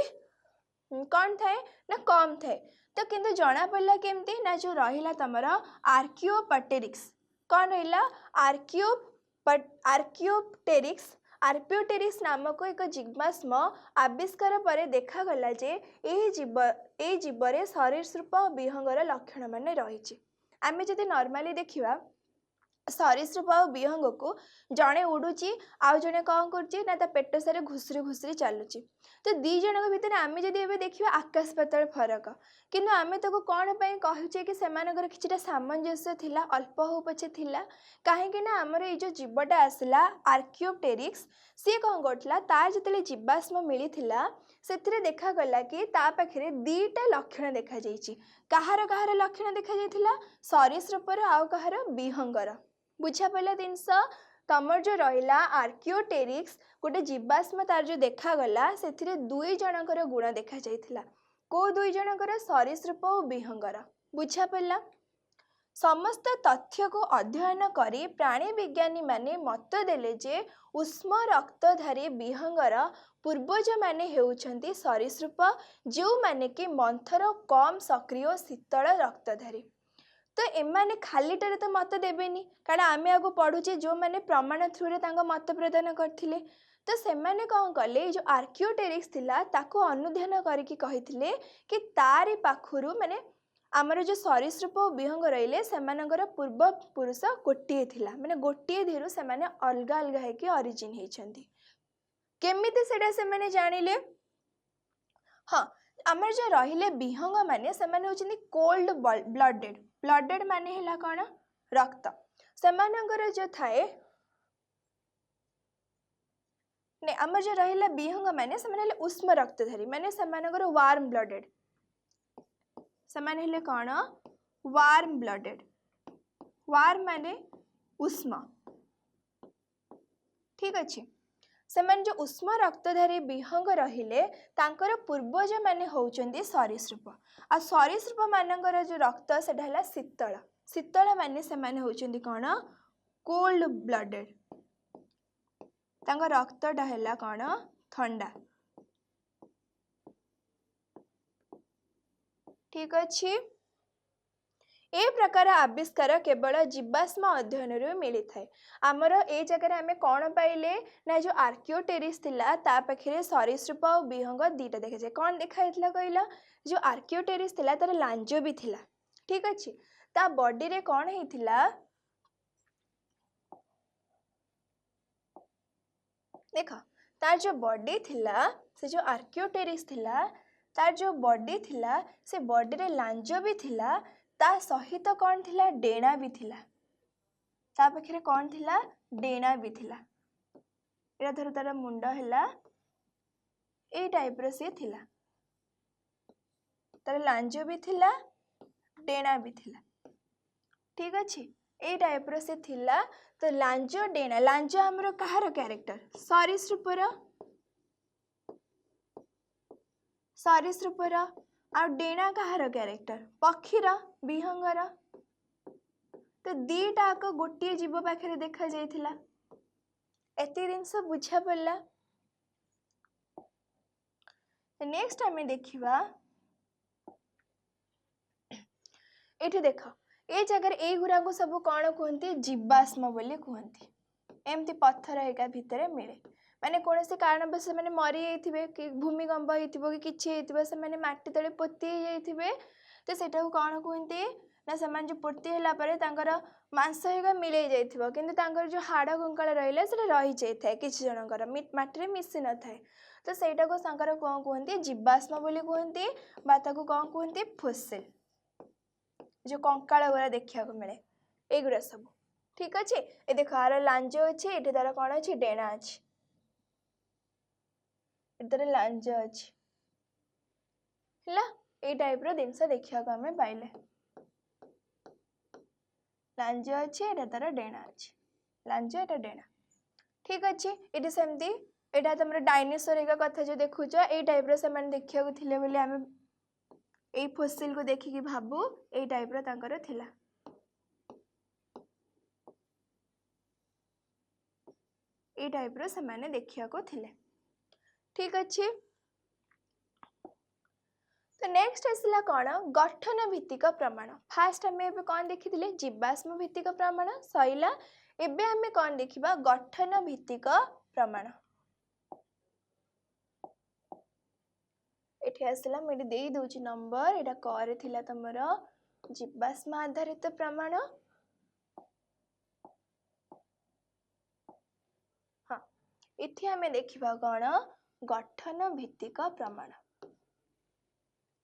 कौन थाए ना कम थाए। तो किंतु जना पड़ा केमती ना जो रहा तुम आर्कियोपटेरिक्स कौन रहा आर्कियोप्टेरिक्स आर्पियोटेरिक्स नामक एक जीवाश्म आविष्कार पर देखागला जे ए जीवरे सरीसृप विहंगर लक्षण मान रही। आम जदि नॉर्मली देखिबा सरीसृप और विहंग को जड़े उड़ुची आउ जड़े कौन कर पेट सारे घुसरी घुसरी चलुची। तो दी जन भितर आम जदि एबे देखिबा आकाश पाताल फरक किंतु आमे तो कौन पे कहचे कि सेमानकर किछिटा सामंजस्य थिला अल्प हो पछे थिला कहीं ना आमर ये जो जीवटा आसला आर्कियोप्टेरिक्स सी कौन करथिला तार जतले जीवाश्म मिलिथिला सेथिरे देखागला कि ता पाखरे दीटा लक्षण देखा जाइछि। कहार कहार लक्षण देखा जाइथिला सरीसृपर आउ कहार विहंगर बुझा पड़ा जिनस तमर जो रहा आर्कियोटेरिक्स गोटे जीवाश्म तार जो देखागला से दुई जनकर गुण देखा जाइथिला को दुई जनकर सरीसृप और विहंगर बुझा पड़ा। समस्त तथ्य को अध्ययन करी प्राणी विज्ञानी माने मत देले जे उष्म रक्तधारी विहंगर पूर्वज माने हेउछंती सरीसृप जो माने कि मंथर कम सक्रिय शीतल रक्तधारी। तो एमाने खालीटारे तो मत देबेनी कारण आमे आगो पढ़ुचे जो माने प्रमाण थ्रू रे तांको मत प्रदान करथिले। तो सेमाने कौन कले जो आर्कियोटेरिक्स थिला ताको अनुध्यान करिकी कहिथिले कि तारी पाखुरु माने आमर जो सरीसृप और विहंग रहिले सेमानकर पूर्व पुरुष गोटे थिला माने गोटे धीरु सेमाने अलग अलग हेकी ओरिजिन हेछंती। केमिति सेडा सेमाने जानिले हाँ आमर जो रहिले विहंग माने सेमाने होचंती कोल्ड ब्लडेड ब्लडेड माने हैला कौन रक्त सेमानकर जो थाए ने आमर जो रहिला विहंग माने सेमाने उष्म रक्तधारी माने सेमानकर वार्म ब्लडेड सेमाने हेले कौन वार्म ब्लडेड वार्म माने उष्म। ठीक अच्छे सेमाने जो उष्म रक्तधारी विहंग रहिले तांकर पूर्वज माने होउचंदी सरीसृप आ सरीसृप मानकर जो रक्त सेटा हैला शीतल शीतल माने सेमाने होउचंदी कौन कोल्ड ब्लडेड तांका रक्तटा हैला कौन ठंडा। ठीक अच्छे। ए प्रकार आविष्कार केवल जीवाश्म अध्ययन मिली थाए। आमर ए जगह आम कौन पाइले ना जो आर्कियोटेरिस थिला ता पाखे सरीसृप और विहंग दीटा देखा जाए। कौन देखा कहला जो आर्कियोटेरिस थिला तार लांज भी थिला। ठीक अच्छे। ता बॉडी रे कौन होइथिला देख तार जो बॉडी थिला से जो आर्कियोटेरिस थिला तार जो बॉडी थिला से बॉडी रे लांज भी थिला ता सहित कौन थिला डेणा भी थिला। ता पाखे कौन थिला डेणा भी थिला। एरा धर तार मुंड हैला ए टाइप रो से थिला तार लांज भी थिला डेणा भी थिला। ठीक अच्छे। ए टाइप रो से थिला तो लांज डेणा लांज हमरो कहार कैरेक्टर सरीसृपर आ डेणा कहार कैरेक्टर पक्षीर विहंगर। तो दीटा गोटे जीव पाखे देखा जाइथिला। एते जिनस बुझा पड़ला। नेक्स्ट आम देखा ये देख ए जगह युरा को सब कौन कहते जीवाश्म बोली कहते। एमती पत्थर एका भितर मिले माने कौन से कारण से मैंने मरी जाइए कि भूमिकंप हो कि किसी से मैंने माटी तले पोती जाइए तो सेटा को कौन कहते ना से जो पोती है मांस होगा मिले जाइए कि जो हाड़ कंकाल रही से रही जाए किसी जनकर मटी मिसी न थाए तो सहीटा को कौन कहते जीवाश्म बोली कहते कौन कहते फोसिल जो कंकाल गुरा देखा मिले एगुड़ा सब। ठीक अच्छे। ये देख आर लांज अच्छे ये तार कौन अच्छे डेणा अच्छे इधर लांज अच्छे है टाइप रो जिनस देखा आम पाइले लांज अच्छे ये तार डेणा अच्छे लांज एटा डेणा। ठीक अच्छे। ये सेमती एटा तुम डायनासोर एक कथा जो देखुच ये टाइप रो से देखा थिले बोली आम ए फोसिल को देखिकी भाबू ए टाइप रो तांकर थिला। ए टाइप रो से माने देखिया को थिले। ठीक अच्छे। तो नेक्स्ट आसला कौन गठन भित्तिक प्रमाण। फास्ट आम एबे कौन देखी जीवाश्म भित्तिक प्रमाण सैला एबे आम कौन देखिबा गठन भित्तिक प्रमाण। एठी आसला मुझे दे दूची नंबर एटा करे थिला तमर जीवाश्म आधारित प्रमाण। हाँ इथे आम देखिबा कौन गठन भित्तिक प्रमाण।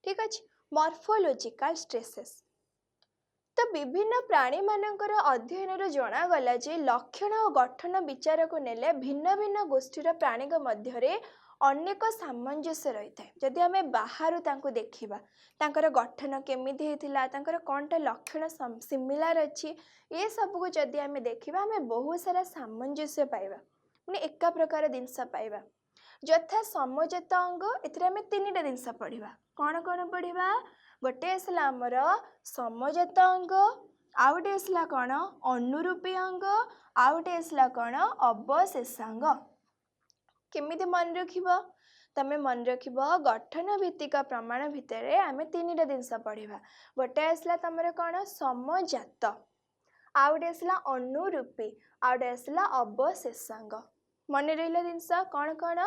ठीक अच्छे। मॉर्फोलॉजिकल स्ट्रेसेस तो विभिन्न प्राणी मानकर अध्ययन जनागला जे लक्षण और गठन विचार को नेले भिन्न भिन्न गोष्ठीर प्राणी मध्य अनेक सामंजस्य रही है। जदि आम बाहर देखा तांकर गठन केमिति होइथिला तांकर कौनटा लक्षण सिमिलार अच्छी ये सब को जदि आम देखा आम बहुत सारा सामंजस्य पाइबा माने एका प्रकार जिनस पाइबा यथा समजात अंग एथिरे आम तीनटा जिनस पढ़िबा कौन कौन पढ़िबा गोटे आसला आमर समजात अंग आउ गोटे आसला कौन अनुरूपी अंग आउ गोटे आसला कौन अवशेषांग। केमिति मन रखिब तमे मन रखिब गठन भित्तिक प्रमाण भितर आम तीनटा जिनस पढ़िबा गोटे आसला तमर कौन समजात आउ गोटे आसला अनुरूपी आउ गोटे आसला अवशेषांग। मन रहा जिनस कौन कौन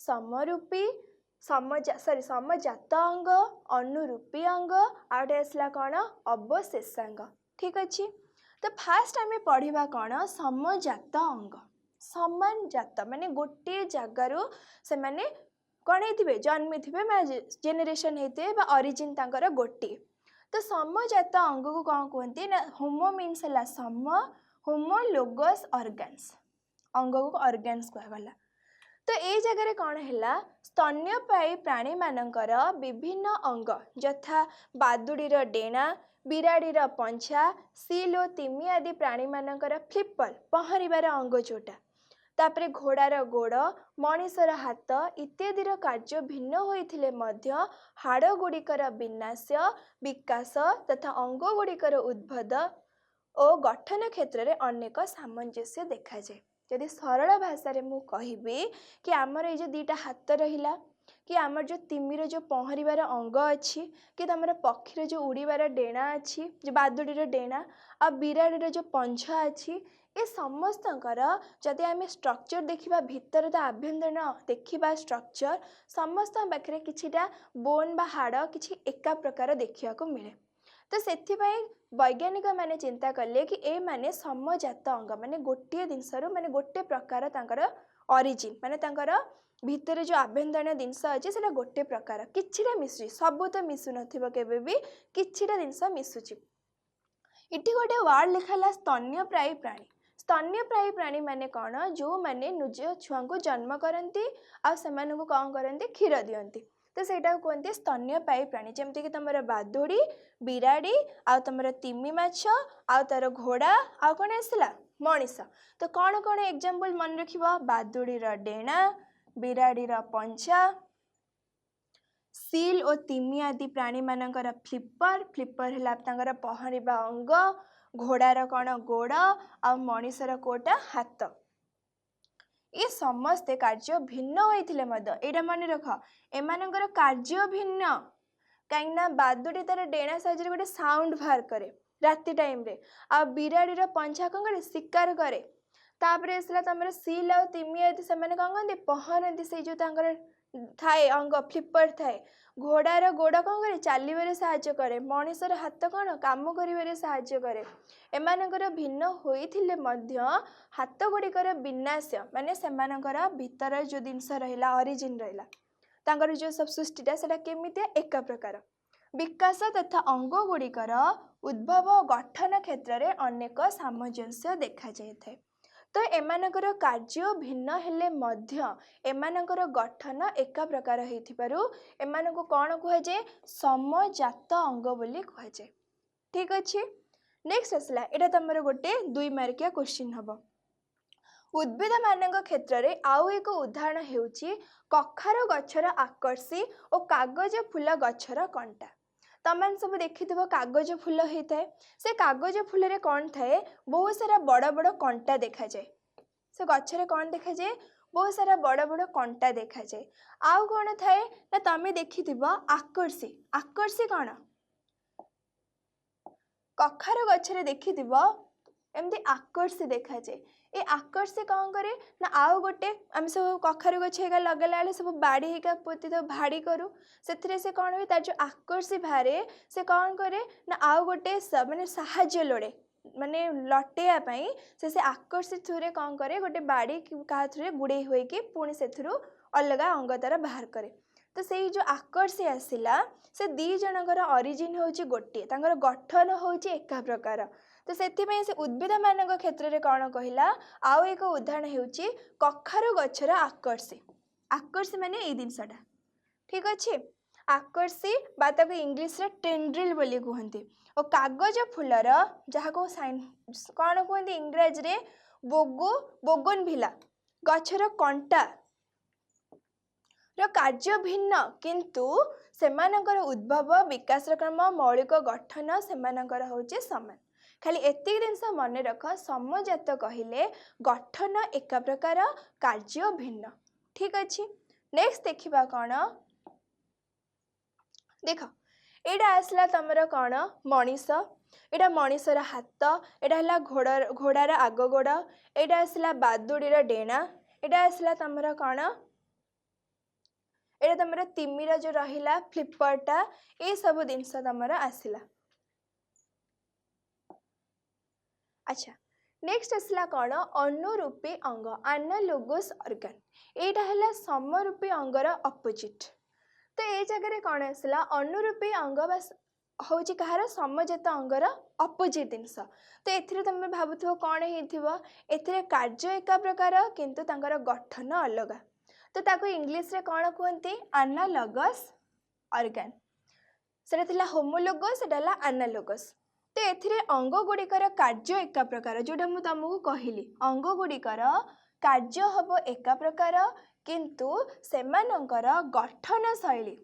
समरूपी समजात अंग अनुरूपी अंग आउ गोटे आसला कौन अवशेषांग। ठीक अच्छे। तो फास्ट आम पढ़िबा कौन समजात अंग समान जात माने गोटे जगार से माने कौन होते जन्मी थे जेनेरेशन होते ऑरिजिन तांकर गोटे तो समजात अंग को कौन कहते ना होमो मीन्स है सम होमोलोगस ऑर्गन्स अंग को ऑर्गन्स कहगला। तो ये जगह कौन है स्तन्यपायी प्राणी मानकर विभिन्न अंग यथा बादुड़ीर डेणा बिराड़ीर पंछा सील और तिमी आदि प्राणी मानकर फ्लिपल पहरिबार अंग जोटा तापरे घोड़ार गोड़ मनीषर हाथ इत्यादि कार्य भिन्न होइथिले मध्य हाड़ गुड़िकर विन्यास विकास तथा अंग गुड़िकर उद्भद और गठन क्षेत्र में अनेक सामंजस्य देखा जाए। जदि सरल भाषा रे मु कहिबी कि आमर ये जो दीटा हाथ रहिला कि आमर जो तिमिर जो पहरिबार अंग अच्छी कि तमर पक्षीर जो उड़ीबार डेणा अच्छी जो बादुड़ीर डेणा आ बिराड़ीर जो पंछा अच्छी ये समस्तकर जदि आम स्ट्रक्चर देखा भितर ता आभ्यंतरण देखा स्ट्रक्चर समस्त पाखे किछिटा बोन बा हाड़ किछि एका प्रकार देखा मिले। तो से वैज्ञानिक माने चिंता कले कि ए माने समजात अंग माने गोटे जिनसर माने गोटे प्रकार तांकर ओरिजिन माने तांकर भितर जो आभ्यंतरण जिनस अच्छे से गोटे प्रकार किछिटा मिसुची सबू तो मिसु नथिबो केबे भी किछिटा जिनस मिसुची। इटी गोटे वार्ड लिखाला स्तन्यप्रायी प्राणी। स्तन्यप्रायी प्राणी माने कौन जो माने निज छुआ को जन्म करती आ सेमानकु कौन करती क्षीर दियंती तो सेटा कहते स्तन्यपायी प्राणी जमती कि तुम बादुड़ी बिराड़ी आ तुम तिमी माछ आ तार घोड़ा आ कौन आसला मनीष। तो कौन कौन एग्जांपल मन रख बादुड़ीर डेणा बिराड़ीर पंचा सील और तिमी आदि प्राणी मानकर फ्लिपर फ्लिपर है पहरिबा अंग घोड़ार कौन गोड़ आ मनीषर कोटा हाथ। ये समस्ते कार्य भिन्न होइथिले मद एटा मन रख एमानकर कार्य भिन्न कहीं बादुड़ी तार डेणा साइज गोटे साउंड बाहर करे राति टाइम रे आ बिराड़ीर पंछा कौन करे शिकार करे तापरे आसला तुम सील आ तिमी आदि से कौन कहते पहरती से जो थाए अंग फ्लिपर थाए घोड़ार गोड़ कौन करे चलवे साहाय्य करे मनीषर हाथ कौन काम कर साहाय्य करे एमानकर भिन्न होइथिले मध्य हाथ गुड़िकर विन्यास माने सेमानकर भितर जो जिनस रहिला ओरिजिन रहिला तांकर जो सब सृष्टिटा सेटा केमितिया एका प्रकार विकास तथा अंग गुड़िकर उद्भव गठन क्षेत्र में अनेक सामंजस्य देखा जाए। तो एमानकर कार्य भिन्न हेले मध्य एमानकर गठन एका प्रकार हेतिबारु एमानको कौन कहुए समजात अंग बोली कहुए। ठीक अच्छे नेक्स्ट आसला एटा तमर गोटे 2 मार्किया क्वेश्चन हम उद्भिद मान क्षेत्र में आउ एक उदाहरण हेउची कखार गछर आकर्षी और कागज फूल गछर कंटा। तमान सब देखि कागज फूल होता है से कागज फूल रे कौन थाए बहुत सारा बड़ बड़ कंटा देखा जाए से गछरे कौन देखा जाए बहुत सारा बड़ बड़ कंटा देखा जाए। आउ कौन थाए ना तमे देखि आकर्षी आकर्षी कौन कखार गछरे देखि एमती आकर्षी देखा जाए ए आकर्षी कौन करे ना आउ गोटे आम सब कखारु गछ लगेला सब बाड़ी हेका पोती तो भाड़ी करूँ से कौन हुए तार जो आकर्षी बाहरे से कौन करे ना आउ गोटे माने साहाय्य लोड़े माने लटेया से आकर्षी थ्रुरे कौन करे गोटे बाड़ी क्या थ्रुरे गुड़े हुए कि पुणी से अलग अंग तार बाहर करे। तो से जो आकर्षी आसला से 2 जनकर ओरिजिन होची गोटे तांकर गठन होची एका प्रकार। तो से उद्भिद मान क्षेत्र में कौन कहला आउ एक उदाहरण हेउची कखारु गछर आकर्षी आकर्षी माने ए जिनसटा ठीक अच्छे आकर्षी बात को इंग्लिश रे टेंड्रिल बोली कहते और कागज फूलर जहाँ को साइंस कौन कहते इंग्रेज रे बोगनभिला गछर कंटा कार्य भिन्न किंतु सेमानकर उद्भव विकास क्रम मौलिक गठन सेमानकर होचे समान। खाली एतिक जिनस मन रख समजात कहले गठन एका प्रकार कार्य भिन्न। ठीक अच्छे नेक्स्ट देखिबा कौन देख एटा आसला तमर कौन मनीष एटा मनीषर हाथ एटा हला घोड़ार आग गोड़ एटा आसला बादुड़ीर डेणा एटा आसला तमर कौन एटा तमर तिमिर जो रहिला फ्लिपरटा ये सब जिनस तमर आसला। अच्छा नेक्स्ट आसला कौन अनुरूपी अंग एनालोगस ऑर्गन एटा हला समरूपी अंगर अपोजिट। तो ये जगह कौन आसला अनुरूपी अंग हूँ कहार समजात अंगर अपोजिट जिनस। तो एथिरे तुम भावुथ कौन एथिरे कार्य एका प्रकार किंतु तांकर गठन अलग। तो ताको इंग्लिश रे कौन कहते एनालोगस ऑर्गन सेटा थिला होमोलोगस सेटा हला एनालोगस। तो एथिरे अंग गुड़िकर कार्य एका प्रकार जोटा मु तुमको कहली अंग गुड़िकर कार्य हम एका प्रकार किंतु सेमानकर गठन शैली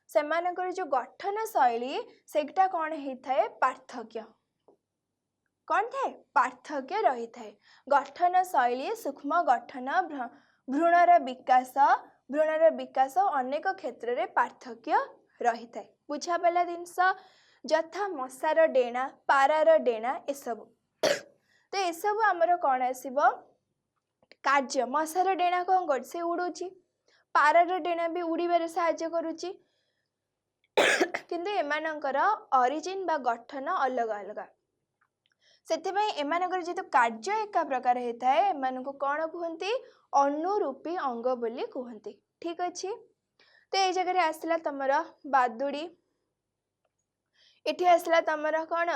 सेमानकर जो गठन शैली सेटा कौन होता है पार्थक्य। कौन थाए पार्थक्य रही थाए गठन शैली सूक्ष्म गठन भ्रूणर विकास अनेक क्षेत्र में पार्थक्य रही थाए बुझा पड़ा जिनस यथा मशार डेणा पारार डेणा एसबू तो एसबू आमर कौन आसब कार्य मशार डेणा कौन कर से उड़ूची पारार डेणा भी उड़ीबार साहाय्य करुची किंतु एमानकर ऑरिजिन बा गठन अलग अलग सेथिपाई एमानकर जेतु कार्य एका प्रकार होता है एमानकु कौन कहते अनुरूपी अंग बोली कहते ठीक अच्छे तो ये जगह आसला तमर बादुड़ी इठी आसला तमर कौन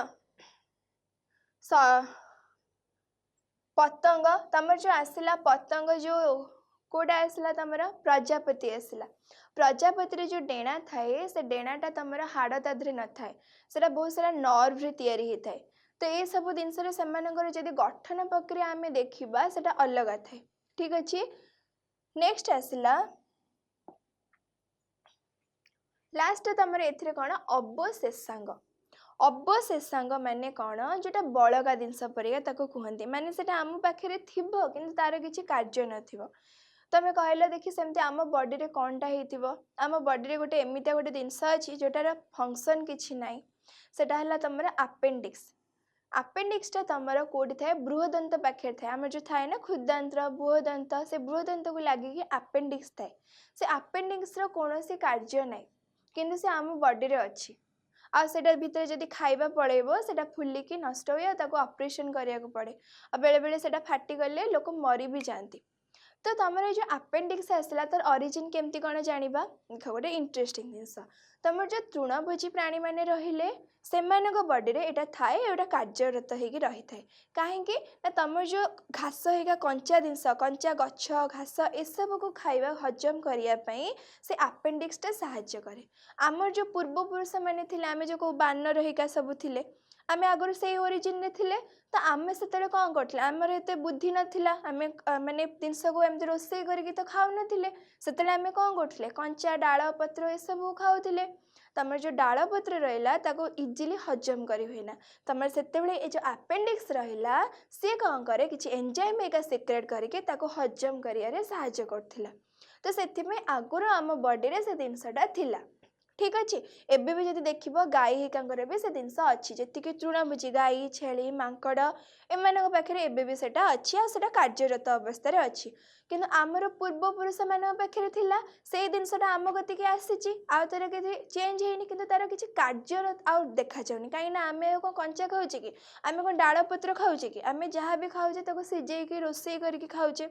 पतंग तमर जो आसला पतंग जो कोड़ा आसला तमर प्रजापति आसला प्रजापति जो डेणा थाए से डेणाटा तमर हाड़ तादरे न थाए सेटा बहुत सारा नर्व तैयारी होता है तो ये सब जिनस जदि गठन प्रक्रिया आम देखा से अलग थाए ठीक अच्छे नेक्स्ट आसला लास्ट तुम ए कौन अवशेषांग अवशेषांग माने कौन जोटा बड़का जिनस परिका कहते माने सेटा आम पाखे थी कि तार किसी कार्य न तमें कहल देखी सेमती आम बॉडी रे कौनटा हो आम बॉडी रे गोटे एमती गोटे जिनस अच्छी जोटार फंक्शन किसी ना सेटा है तुम आपेंडिक्स आपेंडिक्सटा तुम कौटी थाए बृहदंत पाखे थाए आम जो थाए ना क्षुदांत्र बृहदंत से बृहदंत को लगिकी आपेंडिक्स थाए से आपेंडिक्स कौन कार्य ना किंतु से आम बॉडी रे अच्छी आटा भितर जदि खाइबा पड़ेबो सेटा फुलिकी नष्ट हुए ऑपरेशन करिया को पड़े बेले बेले सेटा फाटी गले लोक मरी भी जाती तो तुम जो आपेंडिक्स आसला तार ओरिजिन केमती कौन जानिबा देख गोटे इंटरेस्टिंग जिनस तुम जो तृणभोजी प्राणी माने रहिले सेमानक बॉडी रे एटा थाए एटा कार्यरत होगी रही थाए कहीं तुम जो घास होगा कंचा जिनस कंचा गछ घास एसबू को खाइबा हजम करने से आपेंडिक्सटा साहाय्य करे आमर जो पूर्वपुरुष मैंने थे आम जो बानर होगा सब थिले आम आगुरी से ओरिजिन थिले तो आम से कौन करते आमर एत बुद्धि नाला आम माने जिनस को एमती रोषे करके तो खाऊ नथिले से आम कौन करते कंचा डाल पत्र ये सब खाऊले तुम जो डाल पत्र रहा इजिली हजम कर हुएना तुम से जो आपेंडिक्स रहा सी कौन करे कि एंजाइम एक सिक्रेट करके हजम कर साहाय्य करथिला तो से आगुरी आम बॉडी रे से जिनसटा थिला ठीक अच्छे एबे भी जदि देख गाई हिकांकर भी से जिनस अच्छी जी तृणभोजी गाई छेली मांकड़ एम पाखे एबे भी सेटा अच्छी आ सेटा कार्यरत अवस्था अच्छी किंतु आमर पूर्वपुरुष मान पाखे थिला से जिनसटा आम गतिके आसी आउ तार किसी चेंज होनी कि तार किसी कार्यरत आउ देखा जाऊनी कहीं आम कौन कंचा खाऊचे कि आम कौन डाल पत्र खाऊचे कि आम जहाँ भी खाऊचे सिझे रोषे करके खाऊचे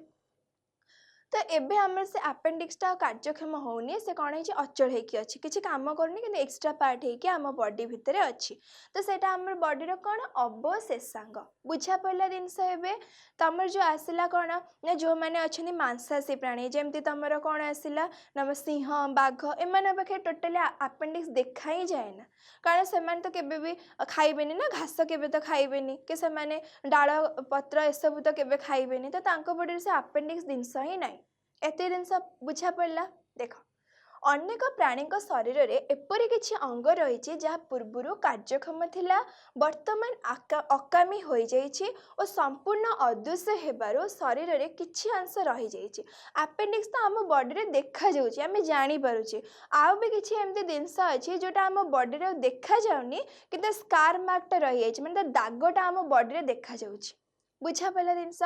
तो एबे आमर से आपेंडिक्सटा कार्यक्षम होनी से कौन है अचल होगी अच्छी किसी काम करनी कि एक्सट्रा पार्ट होगी आम बॉडी भितर अच्छी तो सेटा आमर बॉडी रो कौन अवशेषांग बुझा पड़ा जिनस एबे तुम जो आसला कौन ना जो मैंने अच्छा मांसाशी प्राणी जमती तुम कौन आसला नम सिंह बाघ एम पाखे टोटाली आपेंडिक्स देखा ही जाए ना कारण से तो केबे भी खाइबेनी ना घास केबे तो खाइबेनी कि से डाल पत्र एसबू तो केबे खाइबेनी तो बॉडी से आपेंडिक्स जिनस ही ना एत जिनस बुझा पड़ा देख अनेक प्राणी शरीर में एपरी किछि अंग रही जहाँ पूर्वर कार्यक्षम थिला वर्तमान अकामी हो जाइछि और संपूर्ण अदृश्य हेबारु शरीर में किछि अंश रही जाइछि आपेंडिक्स तो आम बॉडी रे देखा जाउछि आमे जानि पारुछि आउ भी किछि एमती जिनस अछि जोटा आम बॉडी रे देखा जाउनी किंतु स्कार मार्कटा रही जाइछि माने दागटा आम बॉडी रे देखा जाउछि बुझा पड़ा जिनस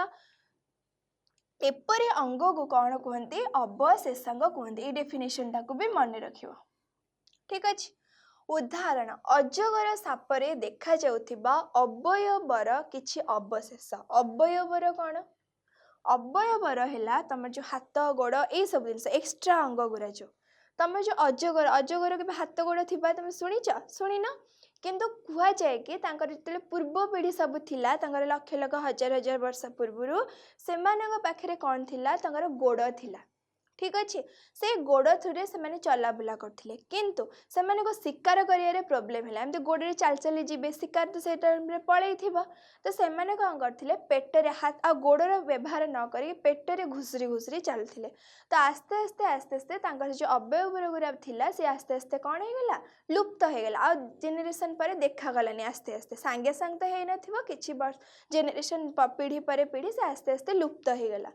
एपरी अंग को कौन कहते अवशेषांग कहते ये डेफिनेशन टाको भी मन रखियो ठीक अच्छे उदाहरण अजगर सापरे देखा जाउथिबा अवयवर किछि अवशेष अवयवर कौन अवयवर है तुम जो हाथ गोड़ ये सब जिन एक्सट्रा अंग गुरा जो तुम जो अजगर अजगर के हाथ गोड़ थी तुम शुणी न किंतु कह जाए कि जो पूर्व पीढ़ी सब थिला लक्ष लक्ष हजार हजार वर्ष पूर्व से पाखे कौन थिला गोड़ थिला ठीक अच्छे से गोड़ थ्रुरे से चलाबुला करते किंतु से शिकार कर प्रोब्लेम है एमती गोड़े चल चली जी शिकार तो से पलई तो से कौन करते पेटरे हाथ आ गोड़र व्यवहार न कर पेटरे घुसरी घुसरी चलते तो आस्ते आस्ते आस्ते आस्ते जो अवयव गुरा था सी आस्ते आस्ते कौन होगा लुप्त होगला आ जेनेरेशन पर देखागलानी आस्ते आस्ते सांगे सांग तो है कि वर्ष जेनेरेशन पीढ़ी पर पीढ़ी से आस्ते आस्ते लुप्त होगला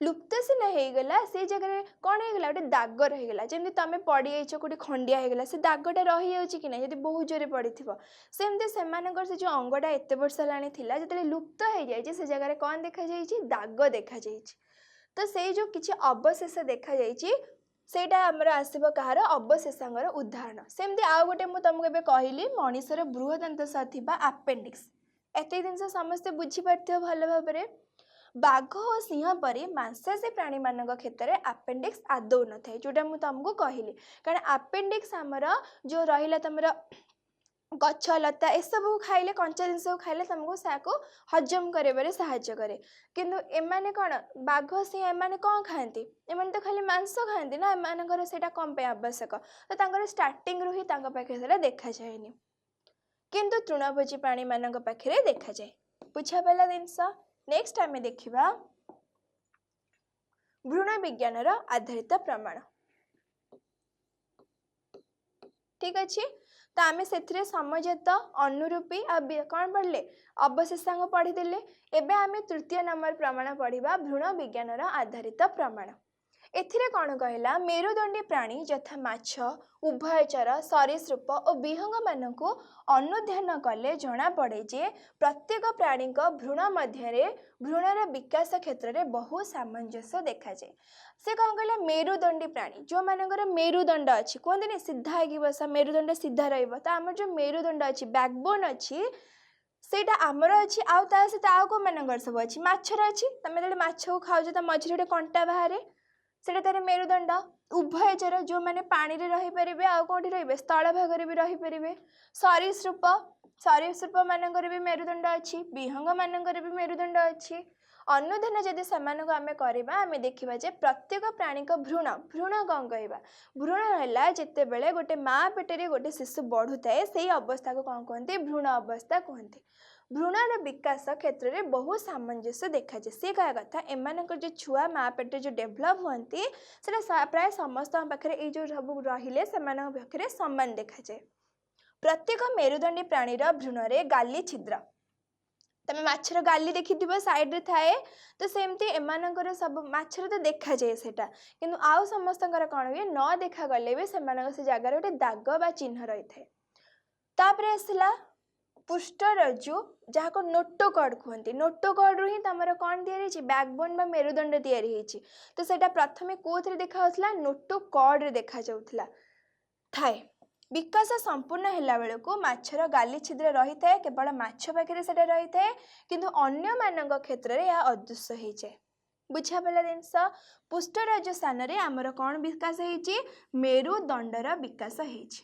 लुप्त सीना होगला से जगह कौन होगा गोटे दाग रहीगला जमी तुम पड़ जाइछ गोटे खंडिया होगला से दागटा रही जाऊँगी कि ना बहुत जोरे पड़ी सेमती से जो अंगटा एत वर्ष है जो लुप्त हो जाए से जगह कौन देखा दाग देखा तो से जो किसी अवशेष देखा सेटा आमर आसब कहार अवशेषांगर उदाहरण सेमती आउ गोटे मुझे तुमको कहली मनीषर बृहदांत था आपेंडिक्स एत जिन समस्ते बुझीपार भल भाव में बाघ और सिंह परी मांसाशी प्राणी मान क्षेत्र में आपेंडिक्स आदौ न था जोटा मुझे तुमको कहली कारण आपेंडिक्स आमर जो रहा तुम गछ लता ए सब खाइले कंचा जिनस खाइले तुमको साको हजम करे साहाय्य करे किंतु एमाने कौन बाघ सिंह एमाने कौन खाती एमाने तो खाली मांस खाती ना एमानकर सेटा कम पे आवश्यक तो तांकर स्टार्टिंग रु ही तांका पाखे सेटा देखा जाएनी किंतु तृणभोजी प्राणी मानक पाखे देखा जाए बुझा पाला जिनस नेक्स्ट आम देखा भ्रूण विज्ञान आधारित प्रमाण ठीक अच्छे तो आम से समझत अनुरूपी कौन पढ़ले अवशेषांग पढ़ीदे एवं आम तृतीय नंबर प्रमाण पढ़ा भ्रूण विज्ञान आधारित प्रमाण एथिरे कौन कहला मेरुदंडी प्राणी यथा माछ उभयचर सरीसृप और विहंग मानक अनुध्यान कले जना पड़े जे प्रत्येक प्राणी भ्रूण मध्य भ्रूणर विकास क्षेत्र में बहु सामंजस्य देखा जाए से कौन कहला मेरुदंडी प्राणी जो मानकर मेरुदंड अच्छी कहते सीधा है बसा मेरुदंड सीधा रम जो मेरुदंड अच्छी बैकबोन अच्छी सेटा आमर अच्छी आउ ता सहित आउ को मानकर सब अच्छी माछर अच्छी तुम जो माछ को खाओ तो मझे गोटे कंटा बाहर से तार मेरुदंड उभयचर जो मैंने पानी रे रही परिबे आ कोठी रहिबे स्थल भाग रे भी रही परिबे सरीसृप सरीसृप मानकर भी मेरुदंड अच्छी विहंग मानकर भी मेरुदंड अच्छी अनुधान जदि सेमानक आमे करबा आमे देखिबा जे प्रत्येक प्राणी को भ्रूण भ्रूण कौन कहबा भ्रूण हैला जेते बेले गोटे माँ पेटरे गोटे शिशु बढ़ुताए सेही अवस्था को कौन कहते भ्रूण अवस्था कहते भ्रूणर विकास क्षेत्र में बहुत सामंजस्य देखा जाए सी कह कथा एमानकर जो छुआ माँ पेटे जो डेभलप हुअती से प्राय समस्त पाखे ये सब रहिले पाखे समान देखा जाए प्रत्येक मेरुदंडी प्राणीर भ्रूणरे गाली छिद्र तमें माछर गाली देखि साइड रे थाए तो सेमती एमानकर सब माछर तो देखा जाए सेटा किंतु आउ समस्त कौन हुए न देखा गले भी से जगार गोटे दाग बा चिन्ह रही थाए तापर आसला पुष्टरज्जु जहाँ को नोटोकॉर्ड कहते नोटोकॉर्ड रु ही तमर कौन तैयारी बैकबोन बा मेरुदंड तैयारी होती तो सेटा प्रथमे कोथरे देखा नोटोकॉर्ड रे देखा जाउथला थाए विकास संपूर्ण हैला बेले को माछर गाली छिद्र रही थाए केवल माछ पाखे सेटा रही थाए किंतु अन्य मानक क्षेत्र में यह अदृश्य हो जाए बुझा पाला जिनस पुष्टरज्जु स्थान में आमर कौन विकास होती मेरुदंडर विकास होती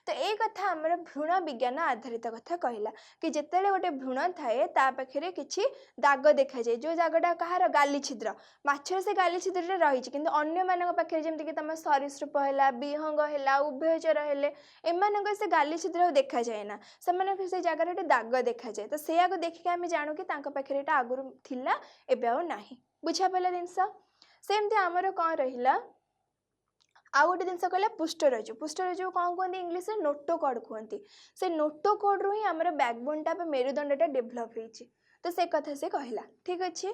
तो ये कथा आमर भ्रूण विज्ञान आधारित कथा कहला कि जितेबाला गोटे भ्रूण थाए ता पाखे किसी दाग देखा जाए जो दागटा कहार गाली छिद्र माछर से गाली छिद्र रही किंतु अन्य मानक पाखे जमीक तुम सरीसृप है विहंग है उभयचर है एमानक से गाली छिद्र देखा जाए ना से जगह गोटे दाग देखा जाए तो से देखिए आम जानू कि पाखे आगुरी थिला एबे आउ नाही बुझा पाला जिनस सेमती आमर कौन रहिला आउ गोटे जिन कहला पुष्टरज्जु कौन कहते इंग्लीश में नोटोकॉर्ड कहते से नोटोकॉर्ड रु ही आमर बैकबोनटा मेरुदंडटा डेभलप होती तो से कथा से कहला ठीक अच्छे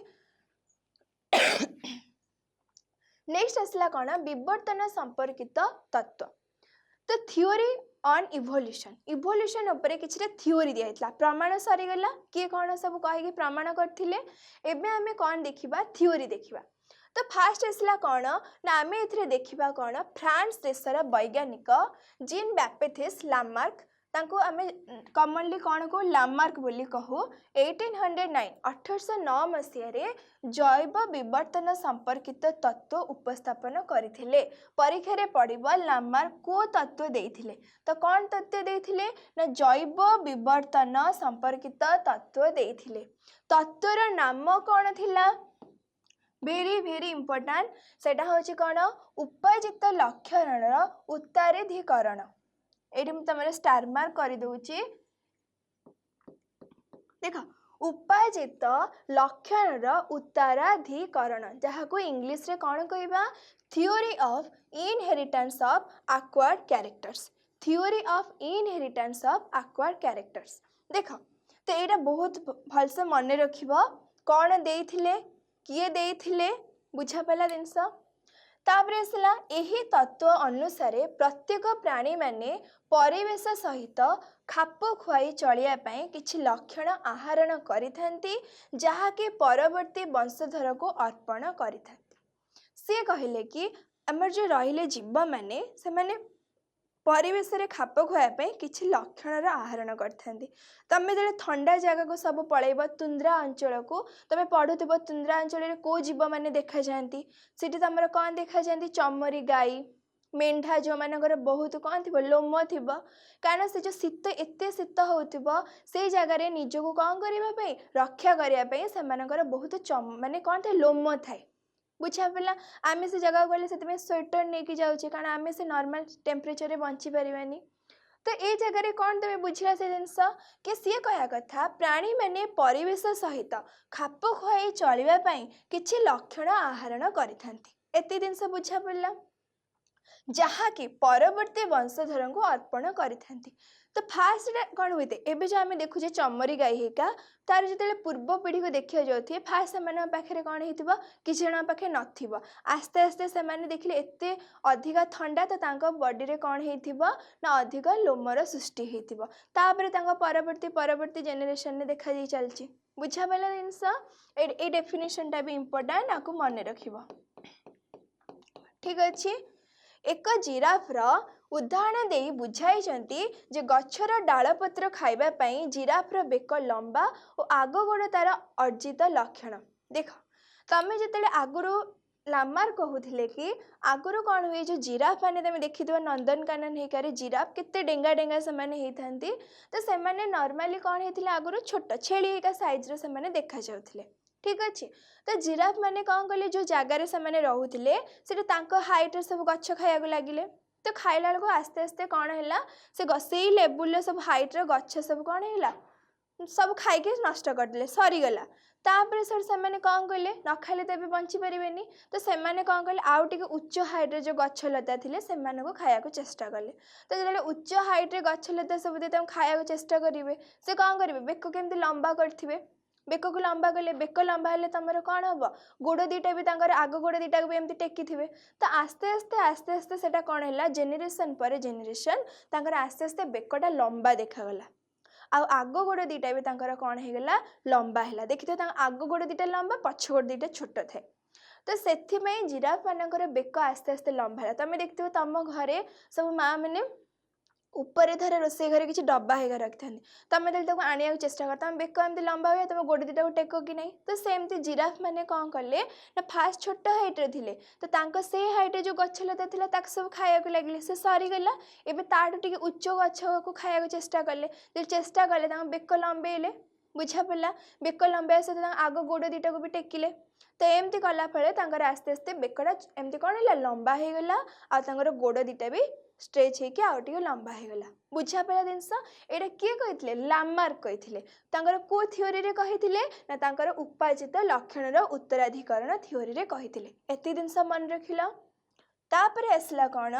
नेक्स्ट आसला कौन विवर्तन संपर्कित तत्व तो थियोरी ऑन इवोल्यूशन उपरे किसी थियोरी दिया प्रमाण सरीगला किए कौन सब कहीं प्रमाण करथिले एबे आमे कौन देखिबा थियोरी देखिबा तो फास्ट आसला कौन ना आम ए देखा कौन फ्रांस देशर वैज्ञानिक जीन बैपेथिस लामार्क तांको आमे कॉमनली कौन को लामार्क बोली कहू 1809 मसीह जैव विवर्तन संपर्कित तत्व उपस्थापन करथिले परीक्षा रे पड़िबा लामार्क को तत्व देथिले तो कौन तत्व देथिले ना जैव विवर्तन संपर्कित तत्व देथिले तत्वर नाम कौन थिला भेरी भेरी इंपोर्टाट सेटा होची कौन उपजित लक्षणर उत्तराधिकरण ये तुम स्टार मार्क कर दूची देख उपजित लक्षणर उत्तराधिकरण जहाँ को इंग्लिश रे कौन कहबा theory of inheritance of acquired characters theory of inheritance of acquired characters देख तो यहाँ बहुत भलसे मन रखिबो कौन देइथिले किए देइथिले बुझा पला जिनस तापर आसला यही तत्व अनुसार प्रत्येक प्राणी माने परिवेश सहित खाप खुआई चलिया किछि लक्षण आहरण करिथांती जहाँकि परवर्ती वंशधर को अर्पण करिथांती सी कहले कि आमर जो रहिले जीव माने से माने परिवेश रे खाप खुआई किछि लक्षण आहरण करथांती तमे जले ठंडा जगह को सब पळैब तुंद्रा अंचल को तमे पढ़ुथिबो तुंद्रा अंचल रे को जीव माने देखा जांती सिटी तमर कोन देखा जांती चमरी गाई मेंढा जो मानकर बहुत कौन थी लोम थी कारण से जो शीत एत शीत हो से जगार निजक कौन करने रक्षा करने से बहुत माने कौन थे लोम थाए बुझा पड़ा आम से जगह गले से स्वेटर नहीं जाऊे कारण आम से नॉर्मल टेम्परेचर बंची पारानी तो ये जगह कौन तुम बुझा से जिनस कि सी कह कथा प्राणी मैंने परिवेश सहित खाप खुआई चलवाई किसी लक्षण आहरण करते जिनस बुझा पड़ा जहाँकि परवर्ती वंशधर को अर्पण करिथांती तो फास्ट कौन हुए एवं जो आम देखुचे चमरी गाई हेका तार जो पूर्व पीढ़ी को देखा जाए फास्ट से पाखे कौन हो किसी जन पाखे नथिबो आस्ते आस्ते से देखिले एते अधिका ठंडा तो बॉडी रे कौन हो अधिक लोमर सृष्टि होता तापर परवर्ती परवर्ती जेनेरेशन में देखा जाई चलची बुझा पाला जिनस ए डेफिनेशन टा भी इम्पोर्टेंट आपको मन रखिबो ठीक अच्छे एक जिराफर उदाहरण दे बुझाई जे गछर डालपत्र खाइबापी जिराफर बेक लंबा और आग गोड़ तार अर्जित लक्षण देख तमें जिते आगुरी लामार कहूले कि आगुरी कौन हुए जो जिराफ मैंने तुम देखी नंदनकानन हेकार जिराफ केते डेंगा डेंगा से होती तो से नॉर्मली कौन होते आगुरी छोट छेली हेका सैज्र से देखा जाउथिले ठीक अच्छे तो जिराफ मैंने कौन कले जो जगार से रोते हाइट सब गछ खाया लगिले तो खाइला बेलू आस्ते आस्ते कौन है से लेवल सब हाइट्र गछ सब कौन है सब खाई नष्ट करदे सरीगला तापर सर से कौन कले न खाइले तो बंची पारे तो से कौन कले आउ टे उच्च हाइट्रे जो गछ लता थे से खाया चेष्टा कले तो जो उच्च हाइट्रे गछ लता सब खाया चेष्टा करेंगे से कौन करेंगे बेक केमती लंबा करेंगे बेक को लंबा कले बेक लंबा हेल्ले तुम कौन हम गोड़ दीटा भी आग गोड़ दीटा भी एमती टेकी थे तो आस्ते आस्ते आस्ते आस्ते से कौन है जेनेरेशन पर जेनेरेशन आस्ते आस्ते बेकटा लंबा देखागला आग गोड़ दीटा भी कौन होगा लंबा है देखिए आग गोड़ दीटा लंबा पछ गोड़ दीटा छोट थाए तो से जिराफ मानकर बेक आस्ते आस्ते लंबा है तुम देखिए तुम घरे सब माँ मैंने ऊपर धर रोसे घरे किसी डब्बा होगा रखी था तुम जब आने चेष्टा कर तुम बेक एमती लंबा हुए तुम गोड़ दीटा को टेक कि नहीं तो सेमती जिराफ मैंने कौन कले ना फास्ट छोट हाइट्रे थे तो से हाइट्रे जो गछ लता था सब खाया लगे से सरीगला एवं ताठू उच्च गछ को खाया चेष्टा कले जो चेष्टा कले बेक लंबेले बुझा पड़ा बेक लंबे सहित आग गोड़ दीटा को भी टेकिले तो एमती कला फल आस्ते आस्ते बेकटा एमती कौन है लंबा हो गला आर गोड़ दीटा भी स्ट्रेच होके आउ टे लंबा होगला बुझा पड़ा जिनस यहाँ किए कही लामार्क कही को थ्योरी रे कही ना उपाजित लक्षण उत्तराधिकरण थ्योरी रे कही एत जिनस मन रखिल तापर आसला कौन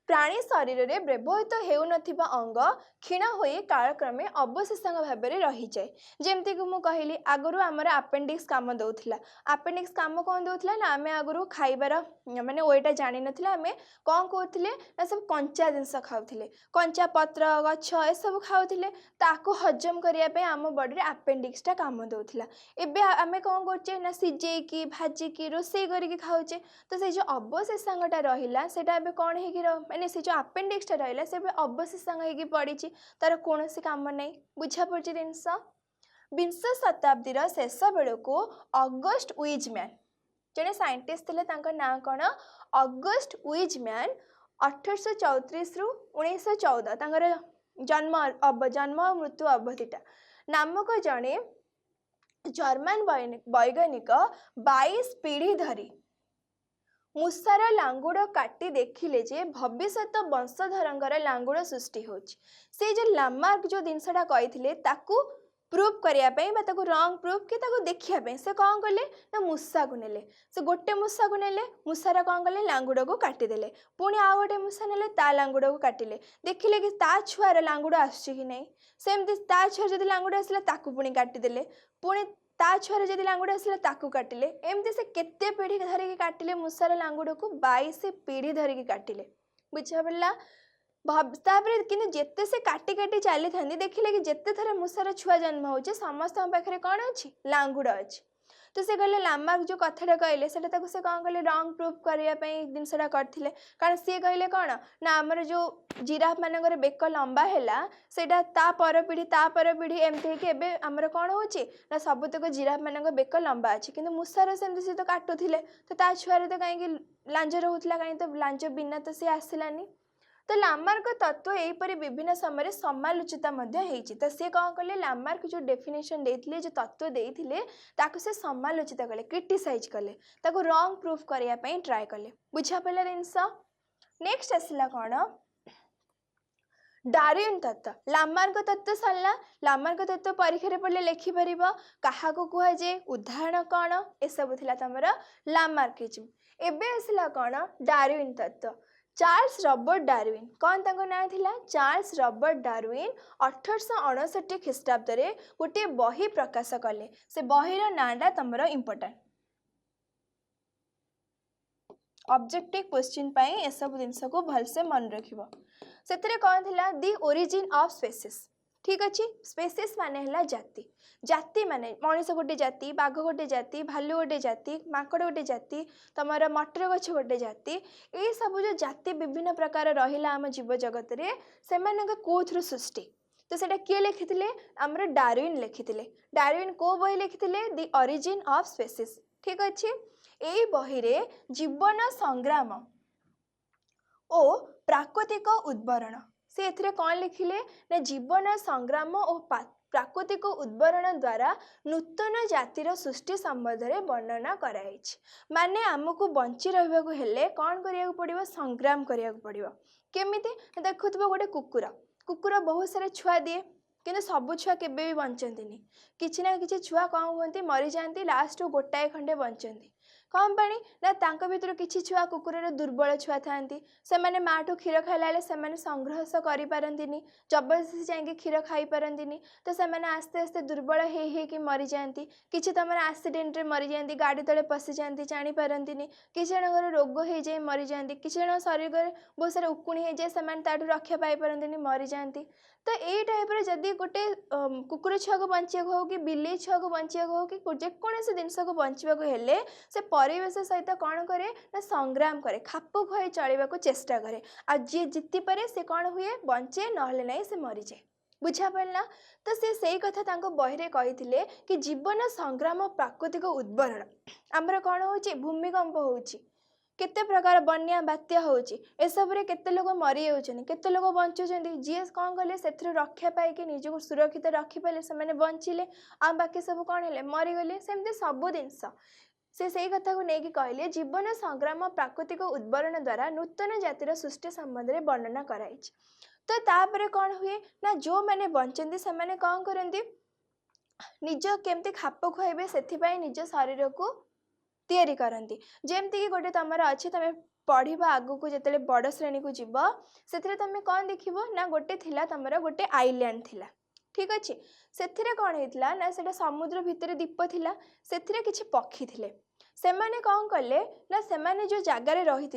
प्राणी शरीर में व्यवहित होउनथिबा अंग क्षीण होई कालक्रमे अवशेषांग भाव में रही जाए जमती कि मुझे कहली आगुरी आमर आपेंडिक्स काम दौला आपेंडिक्स काम कौन दौला ना आम आगुरी खाइबार माने ओटा जानी नथिले आमे कौन कहते ना सब कंचा जिनस खाऊले कंचा पत्र गछ ए सब खाऊले ताको हजम करने आम बॉडी आपेंडिक्सटा काम दौला एबे आमे कौन करछे ना सिजेकी भाजिकी रोसे करके खाऊचे तो से जो अवशेषांगटा रहिला सेटा एबे कौन हेकी माने से जो आपेंडिक्सटा रहिला से अवशेषांग हेकी पड़ी तार कौन काम नहीं बुझा पड़ी जिनस विंश शताब्दीर शेष बेलू अगस्ट विजमैन जड़े साइंटिस्ट थे ना कौन अगस्ट विजमैन 1834 रु 1914 जन्म जन्म मृत्यु अवधिटा नामक जड़े जर्मन वैज्ञानिक 22 पीढ़ी धरी मूसार लांगुड़ काटी देखिले जे भविष्यत वंशधरंगर लांगुड़ सृष्टि होछि। से जो लामार्क जो जिनसटा कही ताकू प्रूफ करने रंग प्रूफ कि देखिए से कौन कले ना मूसा को नेले। से गोटे मूसा को नेले, मूसार कौन कले लांगुड़ को काटिदेले। पुणी आउ गोटे मूसा नेले ता लांगुड़ को काटिले, देखिले कि ता छुआर लांगुड़ आसुछि कि नहीं। सेमती ता छुआर जदि लांगुड़ आसला ताकू पुणी काटिदेले, पुणी ता छुआर जदि लांगुड़ आसला ताकू काटिले। एमती से केते पीढ़ी धरिकी काटिले मूसार लांगुड़ को 22 पीढ़ी धरिकी काटिले। बुझा पड़ला। तापर कि जिते से काटी काटी चली था देखिले कि जिते थर मूसार छुआ जन्म होचे समस्त पाखे कौन अच्छी लांगुड़ अच्छी। तो से कहले लामार्क जो कथाटा कहले से कौन कले रंग प्रूफ करने जिनसा करते। कारण सी कहले कौन ना आमर जो जिराफ मानकर बेक लंबा है सेटा ता पर पीढ़ी एमती होकर आमर कौन हो सबुतक जिराफ मान बेक लंबा अच्छी। किंतु मूसार सेमती सी तो काटुले तो ता छुआरे तो कहीं लांज रोला कहीं तो लांज बिना तो सी आसलानी। तो लामार्क तत्व यहीपरि विभिन्न समय समालोचित तो सी कौन कले लामार्क जो डेफिनेशन देते जो तत्व देते ताको से समालोचित कले, क्रिटिसाइज कले, ताको रंग प्रूफ करने ट्राए कले। बुझा पड़ा जिनस। नेक्स्ट आसला कौन डार्विन तत्व। लामार्क तत्व सरला। लामार्क तत्व परीक्षा पढ़ले लिखिपर क्या कहुए उदाहरण कौन ए सब थिला तमर लामार्किज्म। एबे आसला कौन डार्विन तत्व। चार्ल्स रॉबर्ट डार्विन कौन तांको ना थिला चार्ल्स रॉबर्ट डार्विन 1859 ख्रीष्टाब्द रे गोटे बही प्रकाश कले। से बहीर नाटा तमर इंपोर्टेंट ऑब्जेक्टिव क्वेश्चन पाई ए सब जिनस को भलसे मन रखिबो। सेतरे कौन थिला दी ओरिजिन ऑफ स्पेसीज। ठीक अच्छे। स्पेसीज माने हला जाति। जाति माने मनीष गोटे जाति, बाघ गोटे जाति, भालू गोटे जाति, माकड़ गोटे जाति, तमर मटर गछ गोटे जाति। ये सब जो जाति विभिन्न प्रकार रहिला आम जीव जगत रे से कोथ्रु सृष्टि। तो सेटा किए लिखिथिले हमर डार्विन लिखिथिले। डार्विन को बही लिखिथिले दी ओरिजिन ऑफ स्पेसीज। ठीक अच्छे। एई बही रे जीवन संग्राम ओ प्राकृतिक उद्भरण से एथिरे कौन लिखिले ना जीवन संग्राम और प्राकृतिक उद्भरण द्वारा नूतन जातिर सृष्टि संबंध में वर्णना कराई। माने आमको बंची रहा हेले कौन करिया पड़िबो संग्राम करिया पड़िबो। केमिति देखुथबो गोटे कुकुर, कुकुर बहुत सारे छुआ दिए किंतु सबु छुआ केबे भी बंचंतिनी। किछि ना किछि छुआ कौन हुंती मरी जाती, लास्ट गोटाए खंडे बंचंती। कौन पानी ना तांको भितर किछि छुआ कुकुर दुर्बल छुआ थांती। से माने माठू क्षीर खाइला बेले से माने संग्रहस करि पारंतिनी, जबरदस्ती जाइके क्षीर खाई पारंतिनी। तो से माने आस्ते आस्ते दुर्बल हे कि मरी जाती। किछि तमर एक्सीडेंट रे मरी जाती, गाड़ी तले पशि जाती, जानी पारंतिनी। किछि जनकर रोग हो जाए मरी जाती। किछि जन शरीर में बहुत सारा उकुणी हो जाए से माने ताठू रक्षा पाई पारंतिनी, मरी जाती। तो यही टाइप जदि गोटे कुकुर छुआ को बचा हो कि बिल्ली छुआ को बचा हो कि जेकोसी जिनस को बचा हेले से परिवेश सहित कौन करे ना संग्राम करे, खाप खुआई चलने को चेष्टा करे। आ जी जीति पारे से कौन हुए बंचे नहले नहीं से मरी जाए। बुझा पड़ला। तो से कथा तांको बहिरे कही कि जीवन संग्राम प्राकृतिक उद्भरण आमर कौन हो भूमिकंप होची, केते प्रकार बन्या बात्या होची, ए सब रे केते लोग मरी जाउछन, केते लोग बंचुछन। जी कौन कले से रक्षा पाई निजको सुरक्षित रखी पाले से माने बंचिले, आ बाकी सब कौन हेले मरी गले। सेमते सब जिनस से कथा को लेकिन कहले जीवन संग्राम प्राकृतिक उद्भरण द्वारा नूतन जातिर सृष्टि संबंध में वर्णना कराई। तो तापर कौन हुए ना जो मैंने बंचती से माने कौन करती निज केमती खाप खुआबे से निज शरीर को तैयारी करती। जेमती कि गोटे तुम अच्छे तुम पढ़ा आग को जिते बड़ श्रेणी को जीव से तुम कौन देख ना गोटे थिला तुम गोटे आइलैंड थिला। ठीक अच्छे। से कौन होता ना से समुद्र भितर द्वीप थिला, से किछि पक्षी थिले। सेमाने कौन कले ना सेमाने जो जगार रही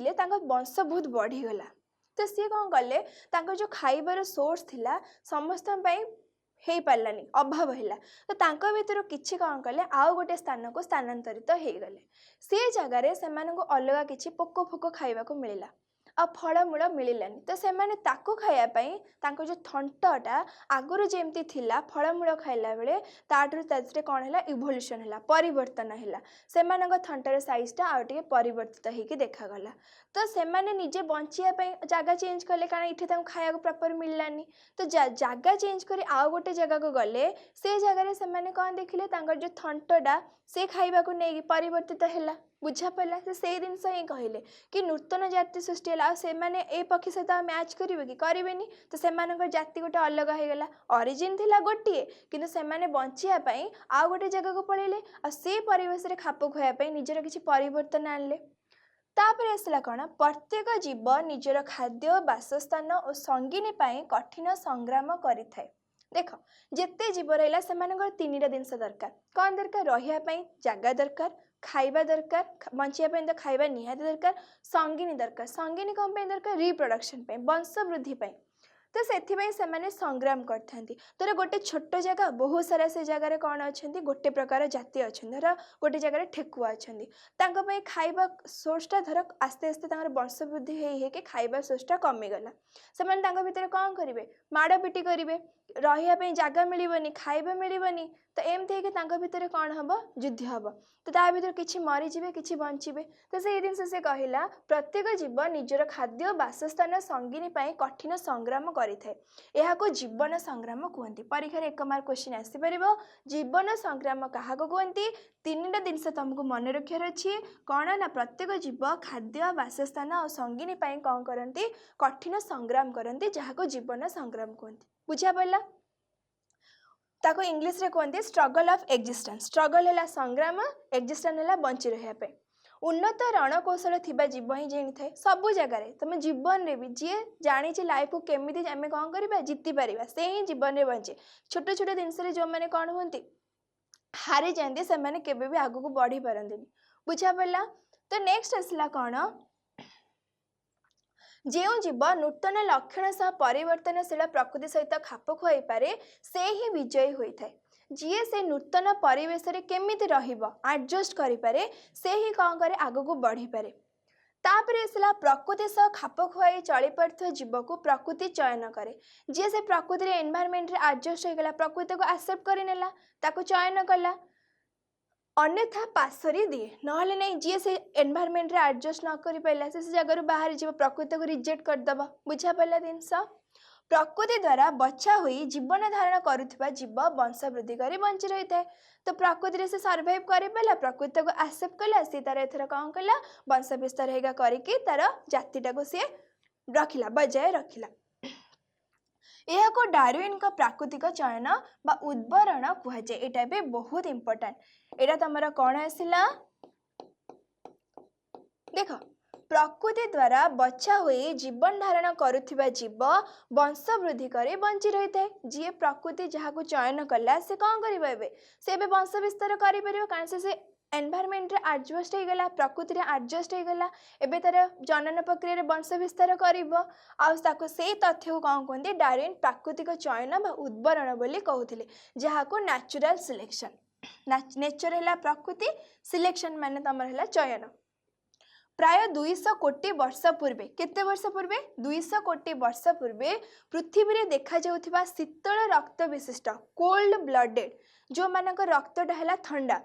वंश बहुत बढ़ीगला। तो सी कौन कले जो खाइबार सोर्स थिला समस्त हो पारानी, अभाव है। तो तांको भितर किछि कौन कले आउ गोटे स्थान को स्थानांतरित हो गले। से जगार से अलग किछि पोक फोक खाइबा को मिलला। आ फलमूल मिललानी तो सेमाने ताको खाया पाई तांको जो थंटटा आगुरु जेमती थिला फलमूल खाइला बेले ताठुरु ताजरे कोन हैला इवोल्यूशन हैला परिवर्तन हैला सेमानक थंटर साइजटा आ टिके परिवर्तित हेकी देखा गला तो सेमाने निजे बंचिया पाई जागा चेंज करले कारण इठे तांको खाया को प्रॉपर मिललानी तो जागा चेंज करी आ गोटे जगह को गले से जगह रे सेमाने कोन देखिले तांकर जो थंटटा से खाइबा को नेगी परिवर्तित हैला बुझा पड़ा से जिनस ही कहले कि नूतन जाति सृष्टि है से माने ए पक्षी सहित मैच करेंगे कि करेनि तो से जाति गोटे अलग हो गला ऑरिजिन थिला गोटे किंतु से माने बंचिया आ गोटे जगह को पड़े आ से परिवेश रे खाप खुआई निजर किसी परिवर्तन आणले तापर आसला कौन प्रत्येक जीव निजर खाद्य बासस्थान और संगिनी कठिन संग्राम करिथाए देख जिते जीव रहा से तीन जिनस दरकार कौन दरकार रही जगह दरकार खाइबा दरकार बंचिया तो खाइबा निहाती दरकार संगिनी कौन दरकार रिप्रोडक्शन वंश वृद्धि तो से संग्राम करते धर गोटे छोट जगह बहुत सारा से जगार कौन अच्छा गोटे प्रकार जाति अच्छा धर गोटे जगह ठेकुआ अच्छा खाइबा सोर्सटा धर आस्ते आस्ते वंश वृद्धि होके खाइबा सोर्सटा कमीगला से भितर कौन करेंगे माड़ पिटी करेंगे रही जगह मिलनी खाइबा मिलनी तो एमती है भितर कौन हम युद्ध हम तो ता भर कि मरीजे कि बचे तो से जिन से कहला प्रत्येक जीव निजर खाद्य बासस्थान संगिनी कठिन संग्राम करें यह जीवन संग्राम कहते परीक्षा 1 मार्क क्वेश्चन आसीपर जीवन संग्राम क्या कहते 3टा जिनस तुमको मन रखार अच्छी कौन ना प्रत्येक जीव खाद्य बासस्थान और संगिनी कौन करती कठिन संग्राम करती जहाँ जीवन संग्राम कहते बुझा पड़ा ताको इंग्लिश रे कहते स्ट्रगल ऑफ एक्जिस्टेंस स्ट्रगल है संग्राम एक्जिस्टेंस है बंची रहा उन्नत रणकौशल थिबा जीव ही जानी थाए सबू जगार तुम जीवन में भी जी जानी लाइफ को केमी आम कौन करवा जीति पार से ही जीवन में बंचे छोट छोट जिनस जो मैंने कौन होती हारी जाती से भी आगू को बढ़ी पारती बुझा पड़ा तो नेक्स्ट आसला कौन जो जीव नूतन लक्षण सह परिवर्तनशील प्रकृति सहित खाप खुआई पारे से ही विजयी होता है जी से नूतन परिवेश रे केमिति रहिबो एडजस्ट करि पारे से ही कौन करे आगो को बढ़ी पारे तापर आसला प्रकृति सह खाप खुआई चली पार जीव को प्रकृति चयन करे जी से प्रकृति रे एनवायरनमेंट रे एडजस्ट हो गला प्रकृति को एक्सेप्ट करि नेला ताको चयन कला अन्यथा पासरी दिए नहले नहीं जी से एनवायरनमेंट रे एडजस्ट न करि पाइला से जगह बाहर जीव प्रकृति को रिजेक्ट करदबा बुझा पड़ा जिनस प्रकृति द्वारा बच्चा हुई जीवन धारण करुवा जीव वंश वृद्धि कर बंची रही है तो प्रकृति से सर्वाइव कर पाला प्रकृति को एक्सेप्ट कला सी तार एथर कौन कला वंश विस्तार होगा करके तार जातिटा को सी रखिला बजाय रखिला यह को डार्विन का प्राकृतिक चयन बा उद्भरण कहुए यहाँ भी बहुत इंपोर्टेंट यहाँ तुम कौन आसला देख प्रकृति द्वारा बच्चा हुई जीवन धारण करुवा जीव वंश वृद्धि कर बंची रही है जी प्रकृति जहाँ को चयन कला से कौन कर से वंश विस्तार कर कारण से एनवायरनमेंट रे एडजस्ट हो गला प्रकृति रे एडजस्ट हो गला एबे तार जनन प्रक्रिया रे वंश विस्तार करिवो आ ताको से तथ्य को कौन कहते डार्विन प्राकृतिक चयन बा उद्भरण बोली कहउथिले जहाँ को नेचुरल सिलेक्शन नेचर है प्रकृति सिलेक्शन माने तमर है चयन प्राय 200 कोटी वर्ष पूर्वे केते वर्ष पूर्वे 200 कोटी वर्ष पूर्वे पृथ्वी रे देखा जाउथिबा शीतल रक्त विशिष्ट कोल्ड ब्लडेड जो मानक रक्तटा है ठंडा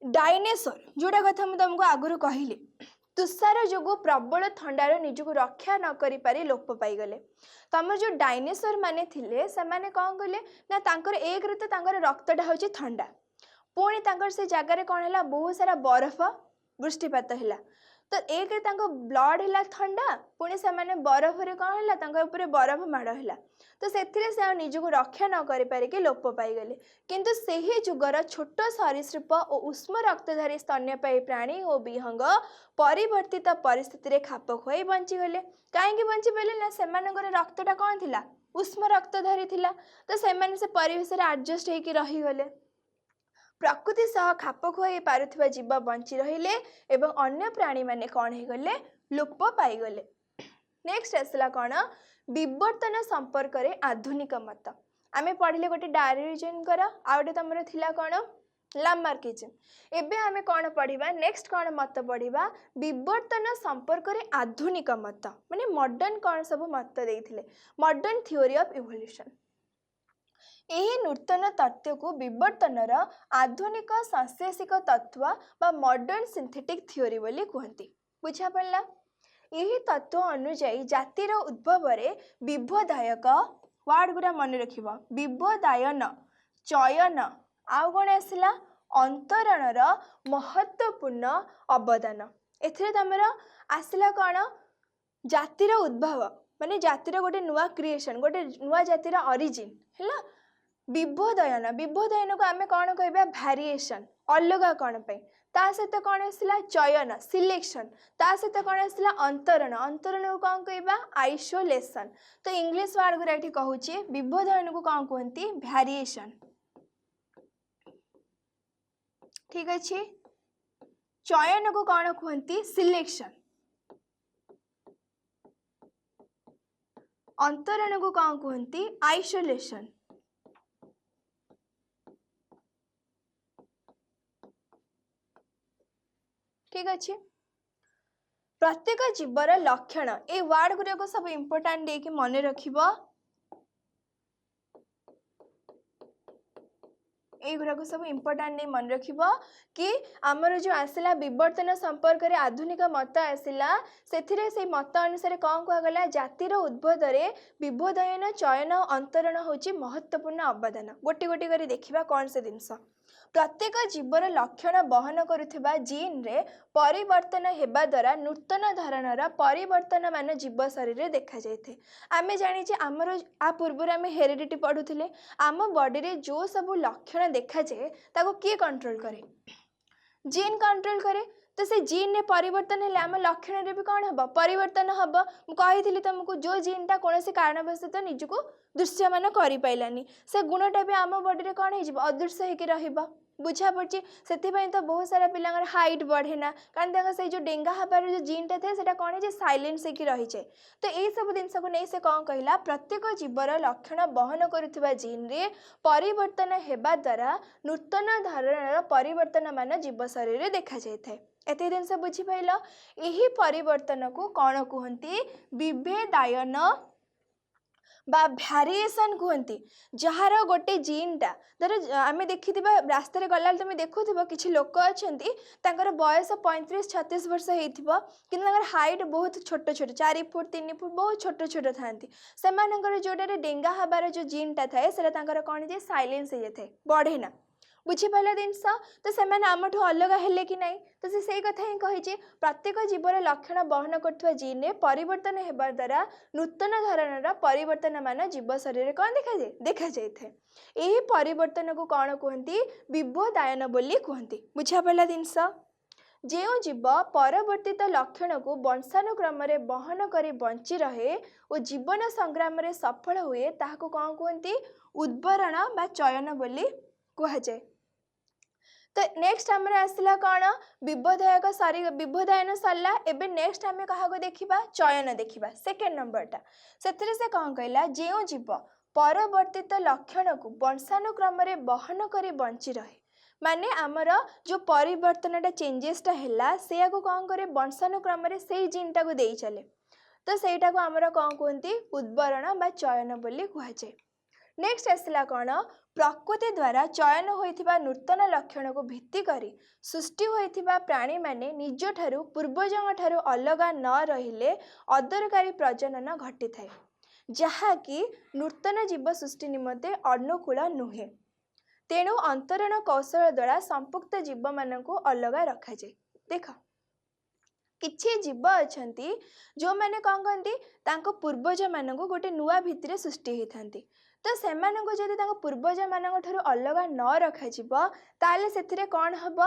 डायनेसोर जोड़ा कथा मुझे तुमको आगुरी कहली तुषार जो प्रबल थंडार निजको रक्षा न करि पारि लोप पाईगले तमर जो डायनेसोर माने थिले से माने कौन कले ना तांकर एक रे तो तांकर रक्तटा होची ठंडा पुणी तांकर से जगार कौन है बहुत सारा बरफ वृष्टिपात है तो एक ब्लड है ठंडा पुणी से बरफ रे कौन है बरफ माड़ है तो से निजको रक्षा न करि लोप पाईगले किंतु सेही जुगर छोट सरीसृप और उष्म रक्तधारी स्तन्यपायी प्राणी और विहंग परिवर्तित परिस्थिति रे खाप खुआई बंचीगले कहीं बंची पारे ना से रक्तटा कौन थिला उष्म रक्तधारी थिला तो से परिवेश एडजस्ट होकर रहीगले प्रकृति सह खाप खुआई पारुथिबा जीव बंची रहिले एवं अन्य प्राणी माने कौन हो गले लोप पाईगले नेक्स्ट आसला कौन विवर्तन संपर्क रे आधुनिक मत आमे पढ़िले गोटे डार्विन आउटे तुम थिला कौन लामार्किज्म। एबे आमे कौन पढ़िबा नेक्स्ट कौन मत पढ़िबा विवर्तन संपर्क रे आधुनिक मत माने मॉडर्न कौन सब मत देइथिले मॉडर्न थ्योरी ऑफ इवोल्यूशन। यही नूतन तथ्य को विवर्तनर आधुनिक सांश्लेषिक तत्व बा मॉडर्न सिंथेटिक थ्योरी बोली कहती। बुझा पड़ला। यही तत्व अनुजाई जातिर उद्भव रे विभोदायक वार्ड गुरा मन रखिबा विभोदायन चयन आउ कौन आसला अंतरणर महत्वपूर्ण अवदान। एथिरे तमरा आसला कौन जातिर उद्भव माने जातिर गोटे नुआ क्रिएशन गोटे नुआ जातिर ओरिजिन हैला। विभोदयन विभोदयन को आमे कौन कहबा वेरिएशन अलगा कौन पे ता सहित कौन आसला चयन सिलेक्शन ता सहित कौन आसला अंतरण अंतरण को कौन कहबा आइसोलेशन। तो इंग्लिश वर्ड गुरा एठी कहूची विभोदयन को कौन कहती वेरिएशन। ठीक अछि। चयन को कौन कहती सिलेक्शन अंतरण को कौन कहती आइसोलेशन। ठीक अच्छे। प्रत्येक जीवर लक्षण ए वार्ड गुड़ाक सब इम्पोर्टाट देके मन रखिबो एगुड़ाक सब इम्पोर्टाट नहीं मन रखिबो कि आमर जो आसला विवर्तन संपर्क रे आधुनिक मत आसला सेथिरे से मत अनुसार कौन कहगला जातिर उद्भव रे विभोदयन चयन अंतरण होची महत्वपूर्ण अवदान। गोटी गोटी करी देखिबा कौन से जिनस प्रत्येक जीवर लक्षण बहन करुथिबा जीन रे परिवर्तन हेबा द्वारा नूतन धरणर परिवर्तन मान जीव शरीर रे देखा जायथे। आमे जानि जे हमर आ पूर्व आमे हेरिडिटी पढुथिले आम बॉडी रे जो सब लक्षण देखा जाए ताको किए कंट्रोल करे जीन कंट्रोल करे। तो से जीन रे परिवर्तन हेले आम लक्षण रे भी कौन हम परिवर्तन हम कही तुमको जो जीन टा कौन से कारणवश निजको दृश्यमान कर पाइलानी से गुणटा भी आम बॉडी रे कौन हो अदृश्य होकर रहिबा। बुझा पड़ी से तो बहुत सारा पिला हाइट बढ़ेना कारण से जो डेंगा हबार जो जीनटा था से कौन है साइलेंस होकर रही जाए। तो यही सब जिनस को नहीं से कौन कहला प्रत्येक जीवर लक्षण बहन करुवा जीन रे परिवर्तन हेबा द्वारा नूतन धारणर परिवर्तन मान जीव शरीर देखा जाए। एत जिन बुझीपाल यही परिवर्तन को कौन कहती विभेदायन बा वेरिएशन कहती जार गोटे जीनटा धर आम देखि रास्त गला तुम देखुव कि लोक अच्छा बयस 35-36 वर्ष हो कि हाइट बहुत छोट छोट 4 फुट 3 फुट बहुत छोट छोट था से जोटा डेंगा हबार जो जीनटा थाए से कौन जे साइलेंस हो जाए बढ़ेना। बुझीपाल जिनस तो से आमठू अलग हेले कि नहीं तो से कथा ही कही प्रत्येक जीवर लक्षण बहन कर जीन रे परिवर्तन हेबा द्वारा नूतन धरणर परिवर्तन मान जीव शरीर कौन देखा जाए। यही परिवर्तन को कौन कहती विभोदायन बोली कहती। बुझापाल जिनस जो जीव परवर्तित लक्षण को वंशानुक्रम रे बहन करी बंची रहे और जीवन संग्राम रे सफल हुए ताहाको कौन कहती उद्भरण बा चयन बोली कहुए। तो नेक्स्ट आमर आसला कौन विभोदायक विभोदायन सरला एबे नेक्स्ट आम क्या देखा चयन देखा सेकेंड नंबरटा से कौन कहला जो जीव परवर्तित लक्षण को वंशानुक्रम रे बहन करी बंची रहे माने आमर जो परिवर्तनटा चेंजेसटा है से कौन करे वंशानुक्रम रे से जीनटा को दे चले तो सहीटा को आमर कौन कहती उद्भरण बा चयन बोली कहुए। नेक्स्ट आसला कौन प्रकृति द्वारा चयन होइथिबा नूतन लक्षण को भित्ति करी सृष्टि होइथिबा प्राणी माने निज ठारू पूर्वजों ठारू अलग न रहिले अदरकारी प्रजनन घटी थाए जहा कि नूतन जीव सृष्टि निमंते अनुकूल नुहे। तेणु अंतरण कौशल द्वारा संपुक्त जीव मान को अलग रखा जाए। देख किछि जीव अछंती जो माने कौन कहती पूर्वज मान को गोटे नुआ भित्तिरे सृष्टि होती तो से जदि पूर्वज मान अलग न रखा ताले से कौन हम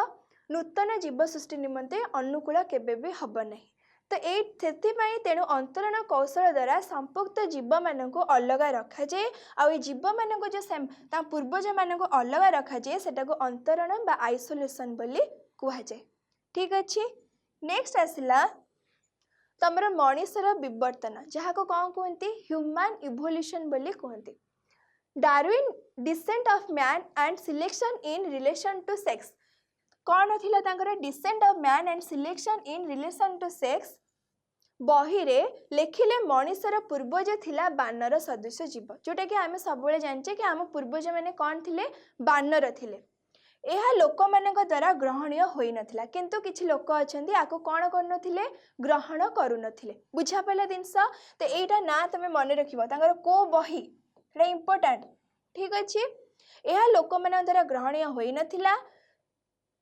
नूतन जीव सृष्टि निमंते अनुकूल केबे भी हम नहीं। तो ये तेणु अंतरण कौशल द्वारा संपुक्त जीव मान को अलग रखा जाए आ जीव मान को जो पूर्वज मान को अलग रखा जाए सेटा को अंतरण बा आइसोलेशन बोली कहुए। ठीक अच्छे। नेक्स्ट आसला तमर मनीषर विवर्तन जहाँ को कौन कहती ह्यूमन इवोल्यूशन बोली कहती। Darwin descent of man and selection in relation to sex कौन थिला तांकर descent of man and selection in relation to sex बही रे लेखिले मनीषर पूर्वज थिला बानर सदृश जीव जोटा कि आम सब जाने कि आम पूर्वज मैंने कौन थिले बानर थिले यह लोक मान द्वारा ग्रहणीय होई नथिला किंतु किछि लोक अछंती आको कौन कर ग्रहण करू नथिले बुझा पड़ा जिनस तो यहीटा ना तुम मन रखिबो तांकर को बही एटा इंपोर्टेंट ठीक अच्छे यह लोक मान द्वारा ग्रहणीय होई नथिला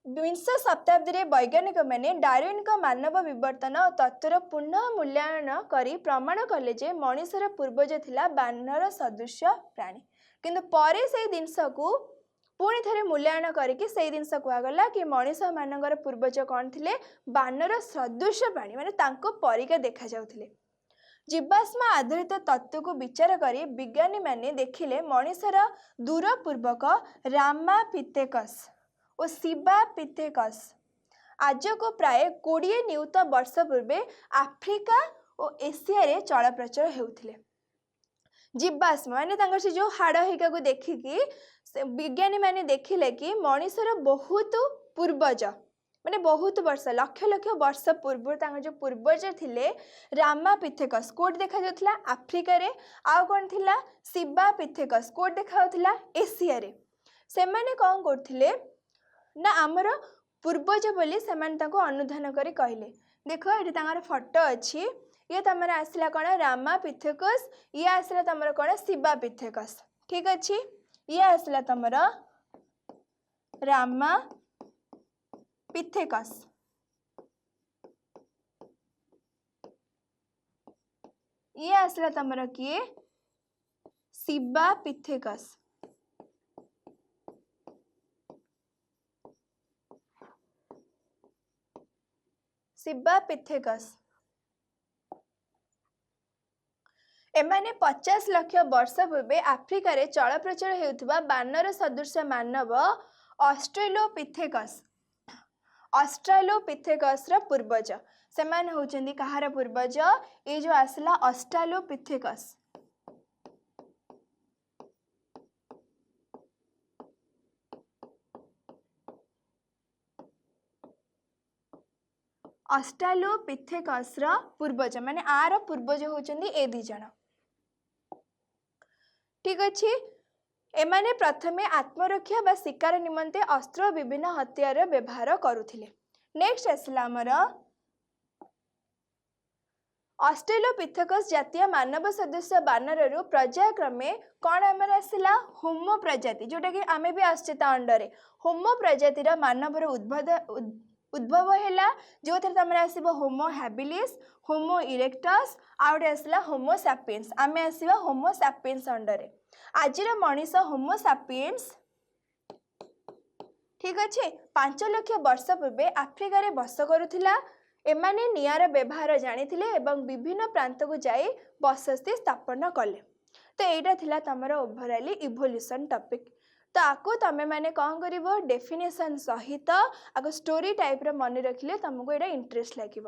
विंश शताब्दी में वैज्ञानिक मैंने डार्विन का मानव विवर्तन और तत्वर पुनः मूल्यांकन करी प्रमाण कले जे मनीषर पूर्वज थिला बानर सदृश प्राणी किंतु परे से जिनस को पुणी थे मूल्यांकन करके से जिनस कहगला कि मनीष मानकर पूर्वज कौन थे बानर सदृश प्राणी माने तांको परिका देखा जाउथिले जीवाश्म आधारित तत्व को विचार करी विज्ञानी मैंने देखिले मनीषर दूरपूर्वक रामापिथेकस और शिबापिथेकस आज को प्राय 20 नियुत वर्ष पूर्वे आफ्रिका और एशिया रे चल प्रचल हेउथिले जीवाश्म माने से जो हाड़ हिका को देखिकी विज्ञानी मैंने देखिले कि मनीषर बहुत पूर्वज माने बहुत वर्ष लक्ष लक्ष वर्ष पूर्व जो पूर्वज थिले रामापिथेकस कोड देखा जाउथला आफ्रिका रे आ कोन थिला शिबापिथेकस कोड देखा जाउथला एशिया रे से माने कोन करथिले ना आमर पूर्वज बोली से अनुधान करी कहले देख ये तांगर फोटो अच्छी ये तुम आसला कौन रामापिथेकस ये आसला तुम कौन शिबापिथेकस ठीक अच्छे ये आसला तुम रामापिथेकस ये आसला तुम किए शिबापिथेकस शिबापिथेकस एमाने 50 लाख वर्ष पूर्वे आफ्रिका रे चल प्रचल हेउथबा बानर सदृश मानव ऑस्ट्रेलोपिथेकस रा पूर्वज से माने होचंदी कहार पूर्वज ये जो आसला ऑस्ट्रेलोपिथेकस ऑस्ट्रेलोपिथेकस रा पूर्वज माने आर पूर्वज होचंदी ए दी जण ठीक अच्छे एमाने प्रथमे आत्मरक्षा बा शिकार निमंते अस्त्र विभिन्न हथियार व्यवहार करुथिले नेक्स्ट आसला हमर ऑस्ट्रेलोपिथेकस जातीय मानव सदृश बानर रु प्रजाक्रमे कौन आमर आसला होमो प्रजाति जोटा कि आमे भी आछे ता अंडर होमो प्रजाति रा मानवर उद्भव है जो थे तुम आसो होमो हैबिलिस होमो इरेक्टस आउटे आसला होमो सैपियंस आम आसवा होमो सैपियंस अंडर आज मनीष होमो सैपियंस ठीक अच्छे 5 लाख वर्ष पूर्वे आफ्रिका रे बस करुथिला एमाने नियार व्यवहार जानिथिले एवं विभिन्न प्रांत को जाई बसती स्थापन कले तो यहाँ थिला तमर ओवरऑल इवोल्यूशन टॉपिक तो आपको तुम मैंने कौन कर डेफिनेशन सहित आगे स्टोरी टाइप रे मन रखिले तुमको यहाँ इंटरेस्ट लगे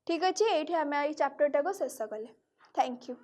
ठीक अच्छे ये आम चैप्टर टाक शेष कले थैंक यू।